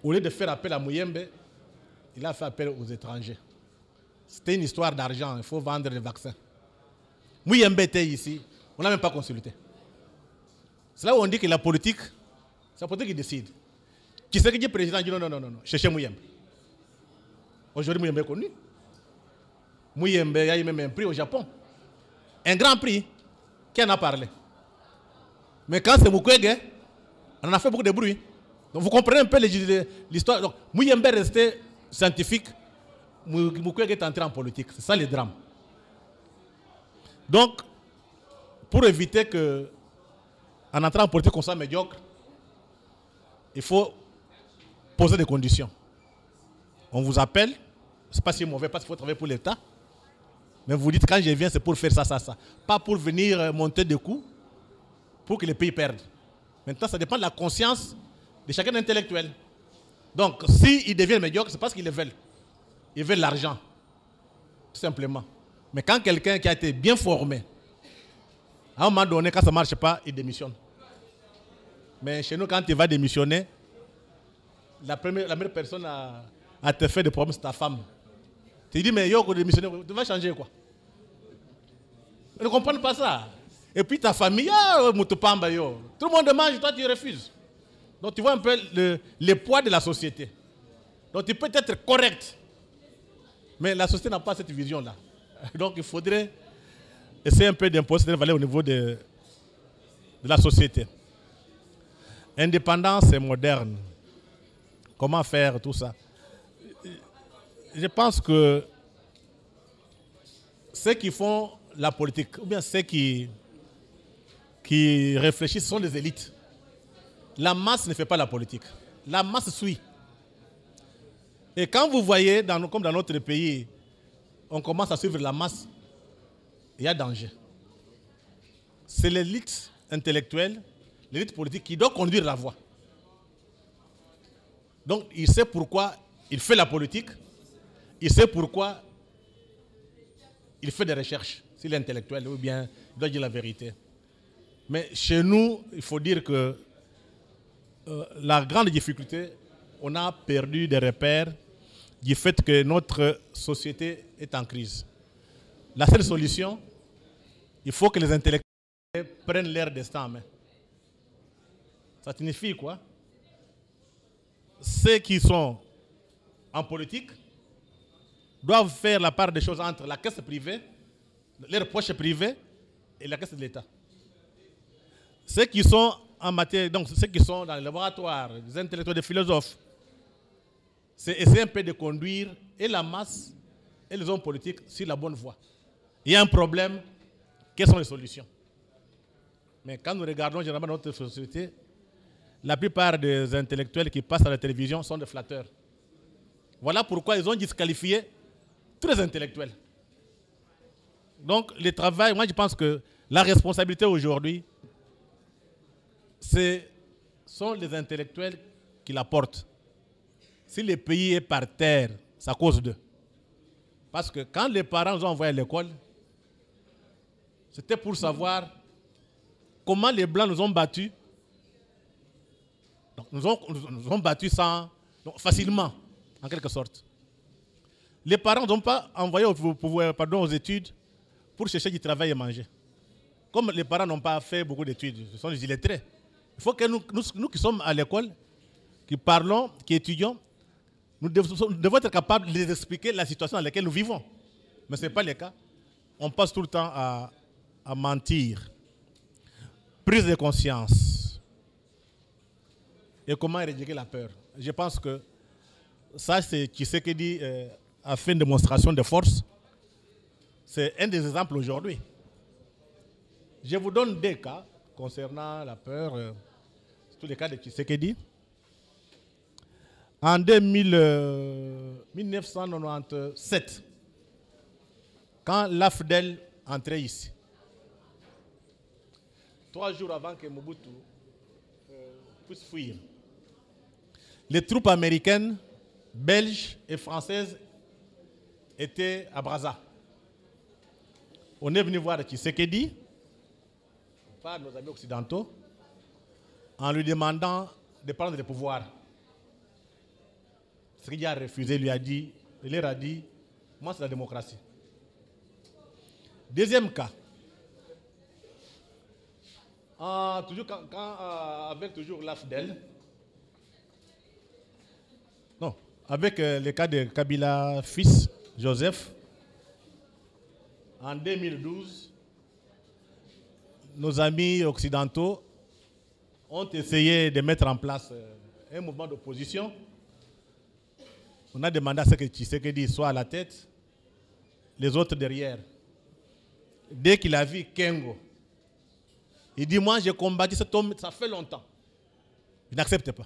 au lieu de faire appel à Mouyembe, il a fait appel aux étrangers. C'était une histoire d'argent, il faut vendre les vaccins. Mouyembe était ici, on n'a même pas consulté. C'est là où on dit que la politique, c'est la politique qui décide. Qui c'est qui dit président dit non, cherchez Mouyembe. Aujourd'hui, Mouyembe est connu. Mouyembe, il y a eu même un prix au Japon. Un grand prix. Qui en a parlé? Mais quand c'est Mukwege, on en a fait beaucoup de bruit. Donc vous comprenez un peu l'histoire. Donc Mouyembe est resté scientifique. Mukwege est entré en politique. C'est ça le drame. Donc, pour éviter que, en entrant en politique, on soit médiocre, il faut poser des conditions. On vous appelle, ce n'est pas si mauvais, parce qu'il faut travailler pour l'État. Mais vous dites, quand je viens, c'est pour faire ça, ça, ça. Pas pour venir monter des coups, pour que les pays perdent. Maintenant, ça dépend de la conscience de chacun intellectuel. Donc, s'ils deviennent médiocres, c'est parce qu'ils le veulent. Ils veulent l'argent, tout simplement. Mais quand quelqu'un qui a été bien formé, à un moment donné, quand ça ne marche pas, il démissionne. Mais chez nous, quand tu vas démissionner, la première personne à te faire des problèmes, c'est ta femme. Tu dis, mais yo, quand démissionner, tu vas changer quoi? Ils ne comprennent pas ça. Et puis ta famille, tout le monde mange, toi tu refuses. Donc tu vois un peu le poids de la société. Donc tu peux être correct, mais la société n'a pas cette vision-là. Donc il faudrait essayer un peu d'imposer cette valeur au niveau de la société. Indépendance et moderne. Comment faire tout ça? Je pense que ceux qui font la politique, ou bien ceux qui réfléchissent sont des élites. La masse ne fait pas la politique. La masse suit. Et quand vous voyez, comme dans notre pays, on commence à suivre la masse, il y a danger. C'est l'élite intellectuelle, l'élite politique qui doit conduire la voie. Donc, il sait pourquoi il fait la politique, il sait pourquoi il fait des recherches, s'il est intellectuel ou bien il doit dire la vérité. Mais chez nous, il faut dire que la grande difficulté, on a perdu des repères du fait que notre société est en crise. La seule solution, il faut que les intellectuels prennent leur destin en main. Ça signifie quoi? Ceux qui sont en politique doivent faire la part des choses entre la caisse privée, leurs poches privées et la caisse de l'État. Ceux qui sont en matière, donc ceux qui sont dans les laboratoires, les intellectuels, les philosophes, c'est essayer un peu de conduire et la masse et les hommes politiques sur la bonne voie. Il y a un problème, quelles sont les solutions? Mais quand nous regardons généralement notre société, la plupart des intellectuels qui passent à la télévision sont des flatteurs. Voilà pourquoi ils ont disqualifié tous les intellectuels. Donc, le travail, moi je pense que la responsabilité aujourd'hui, ce sont les intellectuels qui la portent. Si le pays est par terre, c'est à cause d'eux. Parce que quand les parents nous ont envoyés à l'école, c'était pour savoir comment les Blancs nous ont battus. Donc, nous ont battus facilement, en quelque sorte. Les parents n'ont pas envoyé aux études pour chercher du travail et manger. Comme les parents n'ont pas fait beaucoup d'études, ce sont des illettrés. Il faut que nous qui sommes à l'école, qui parlons, qui étudions, nous devons être capables de les expliquer la situation dans laquelle nous vivons. Mais ce n'est pas le cas. On passe tout le temps à mentir. Prise de conscience. Et comment éradiquer la peur. Je pense que ça, c'est Tshisekedi a fait une démonstration de force. C'est un des exemples aujourd'hui. Je vous donne des cas concernant la peur, tous les cas de Tshisekedi. En 1997, quand l'AFDEL entrait ici, 3 jours avant que Mobutu puisse fuir, les troupes américaines, belges et françaises étaient à Brazza. On est venu voir Tshisekedi, par nos amis occidentaux, en lui demandant de prendre le pouvoir. Ce qu'il a refusé, il leur a dit, moi c'est la démocratie. Deuxième cas, avec toujours l'AFDEL, non, avec le cas de Kabila fils, Joseph, en 2012, nos amis occidentaux ont essayé de mettre en place un mouvement d'opposition. On a demandé à ce que Tshisekedi soit à la tête, les autres derrière. Dès qu'il a vu Kengo, il dit, moi j'ai combattu cet homme, ça fait longtemps. Il n'accepte pas.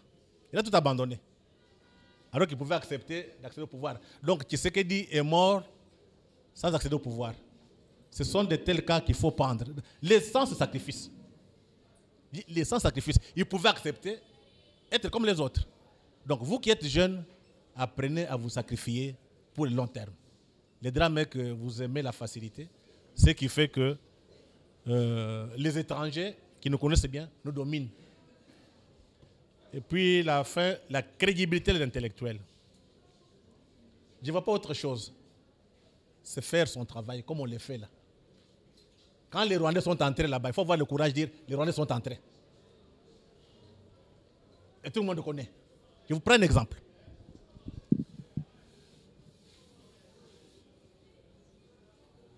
Il a tout abandonné. Alors qu'il pouvait accepter d'accéder au pouvoir. Donc Tshisekedi est mort sans accéder au pouvoir. Ce sont de tels cas qu'il faut prendre. Les sans-sacrifice. Les sans-sacrifice. Il pouvait accepter, être comme les autres. Donc vous qui êtes jeunes, apprenez à vous sacrifier pour le long terme. Le drame est que vous aimez la facilité, ce qui fait que les étrangers qui nous connaissent bien nous dominent. Et puis la crédibilité de l'intellectuel. Je ne vois pas autre chose. C'est faire son travail comme on le fait là. Quand les Rwandais sont entrés là-bas, il faut avoir le courage de dire les Rwandais sont entrés. Et tout le monde connaît. Je vous prends un exemple.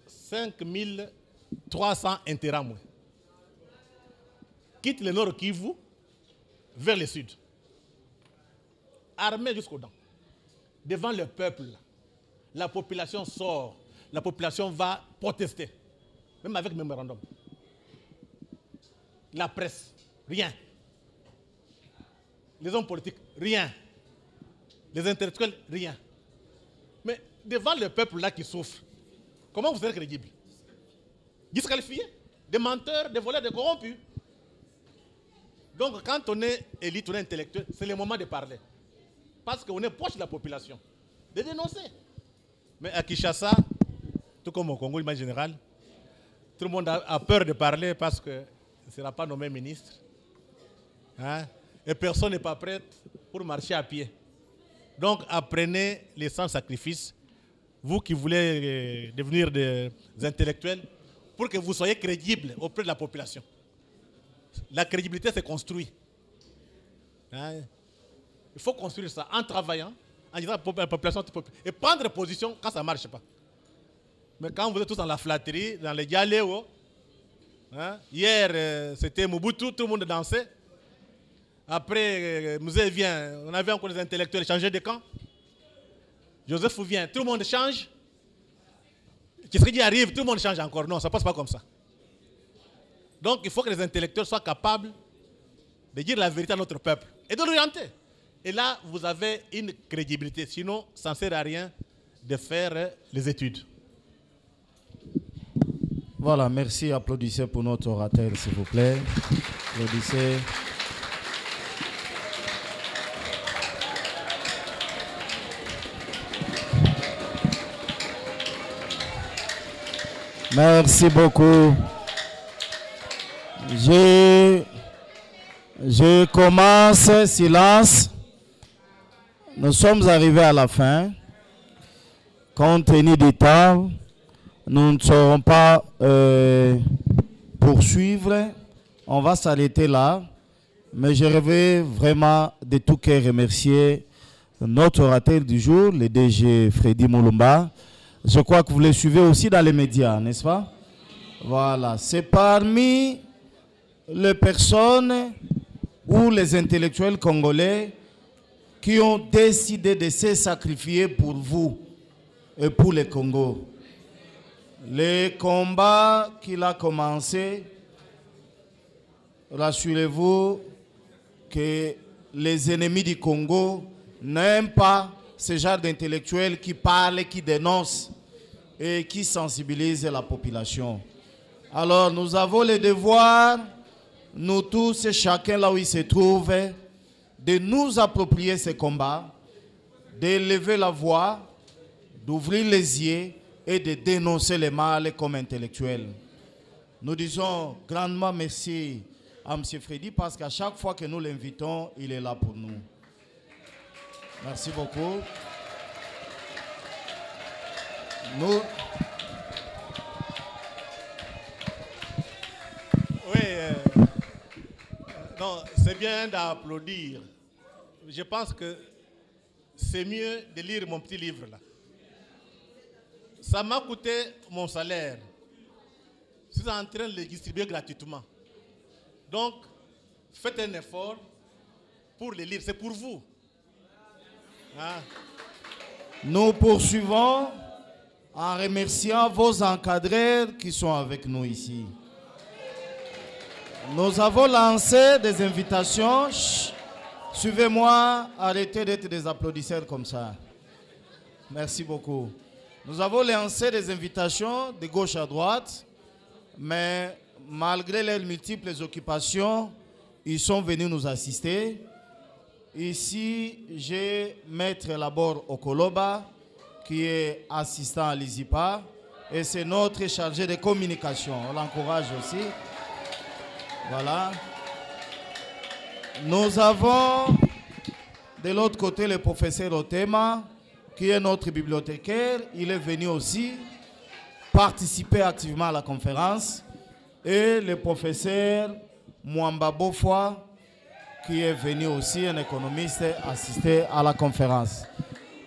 5300 Interamwe quittent le nord Kivu vers le sud. Armés jusqu'aux dents. Devant le peuple, la population sort. La population va protester. Même avec mémorandum. La presse, rien. Les hommes politiques, rien. Les intellectuels, rien. Mais devant le peuple là qui souffre, comment vous serez crédible? Disqualifié? Des menteurs, des voleurs, des corrompus. Donc quand on est élite, on est intellectuel, c'est le moment de parler. Parce qu'on est proche de la population. De dénoncer. Mais à Kinshasa, tout comme au Congo, en général, tout le monde a peur de parler parce qu'il ne sera pas nommé ministre. Hein? Et personne n'est pas prêt pour marcher à pied. Donc apprenez les sans-sacrifice, vous qui voulez devenir des intellectuels, pour que vous soyez crédibles auprès de la population. La crédibilité se construit. Hein? Il faut construire ça en travaillant, en disant à la population, et prendre position quand ça ne marche pas. Mais quand vous êtes tous dans la flatterie, dans les galéos, hein? Hier c'était Mobutu, tout le monde dansait. Après, Mouzé vient, on avait encore des intellectuels changer de camp. Joseph vient, tout le monde change. Tshisekedi arrive, tout le monde change encore. Non, ça ne passe pas comme ça. Donc il faut que les intellectuels soient capables de dire la vérité à notre peuple et de l'orienter. Et là, vous avez une crédibilité. Sinon, ça ne sert à rien de faire les études. Voilà, merci. Applaudissez pour notre orateur, s'il vous plaît. Applaudissez. Merci beaucoup. Je commence, silence. Nous sommes arrivés à la fin. Compte tenu du temps, nous ne saurons pas poursuivre. On va s'arrêter là. Mais je veux vraiment de tout cœur remercier notre orateur du jour, le DG Freddy Moulumba. Je crois que vous le suivez aussi dans les médias, n'est-ce pas? Voilà. C'est parmi les personnes ou les intellectuels congolais qui ont décidé de se sacrifier pour vous et pour le Congo. Le combat qu'il a commencé, rassurez-vous que les ennemis du Congo n'aiment pas ce genre d'intellectuels qui parlent, qui dénoncent et qui sensibilisent la population. Alors nous avons le devoir, nous tous et chacun là où il se trouve, de nous approprier ce combat, d'élever la voix, d'ouvrir les yeux et de dénoncer le mal comme intellectuel. Nous disons grandement merci à M. Freddy parce qu'à chaque fois que nous l'invitons, il est là pour nous. Merci beaucoup. Oui, non, c'est bien d'applaudir. Je pense que c'est mieux de lire mon petit livre là. Ça m'a coûté mon salaire. Je suis en train de le distribuer gratuitement. Donc, faites un effort pour le lire. C'est pour vous. Ah. Nous poursuivons en remerciant vos encadreurs qui sont avec nous ici. Nous avons lancé des invitations. Suivez-moi, arrêtez d'être des applaudisseurs comme ça. Merci beaucoup. Nous avons lancé des invitations de gauche à droite, mais malgré leurs multiples occupations, ils sont venus nous assister. Ici, j'ai Maître Labor Okoloba, qui est assistant à l'ISIPA, et c'est notre chargé de communication. On l'encourage aussi. Voilà. Nous avons de l'autre côté le professeur Otema, qui est notre bibliothécaire. Il est venu aussi participer activement à la conférence. Et le professeur Mwamba Bofwa, qui est venu aussi, un économiste, assister à la conférence.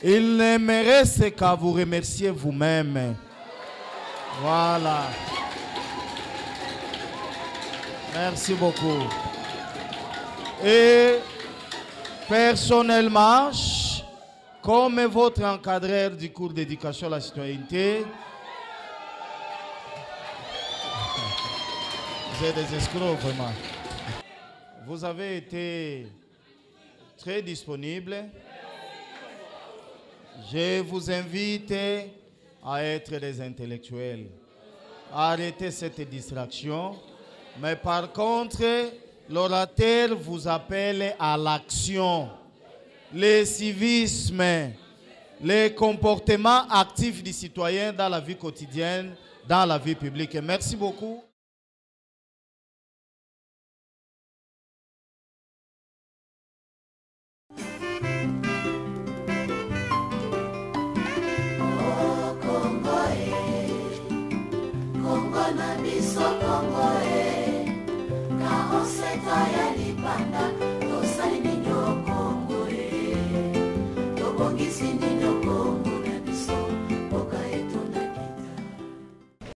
Il ne me reste qu'à vous remercier vous-même. Voilà. Merci beaucoup. Et personnellement, comme votre encadreur du cours d'éducation à la citoyenneté, vous êtes des escrocs vraiment. Vous avez été très disponible. Je vous invite à être des intellectuels. Arrêtez cette distraction. Mais par contre, l'orateur vous appelle à l'action. Le civisme, les comportements actifs du citoyen dans la vie quotidienne, dans la vie publique. Merci beaucoup. Congo na biso Congo ka oseta ya libanda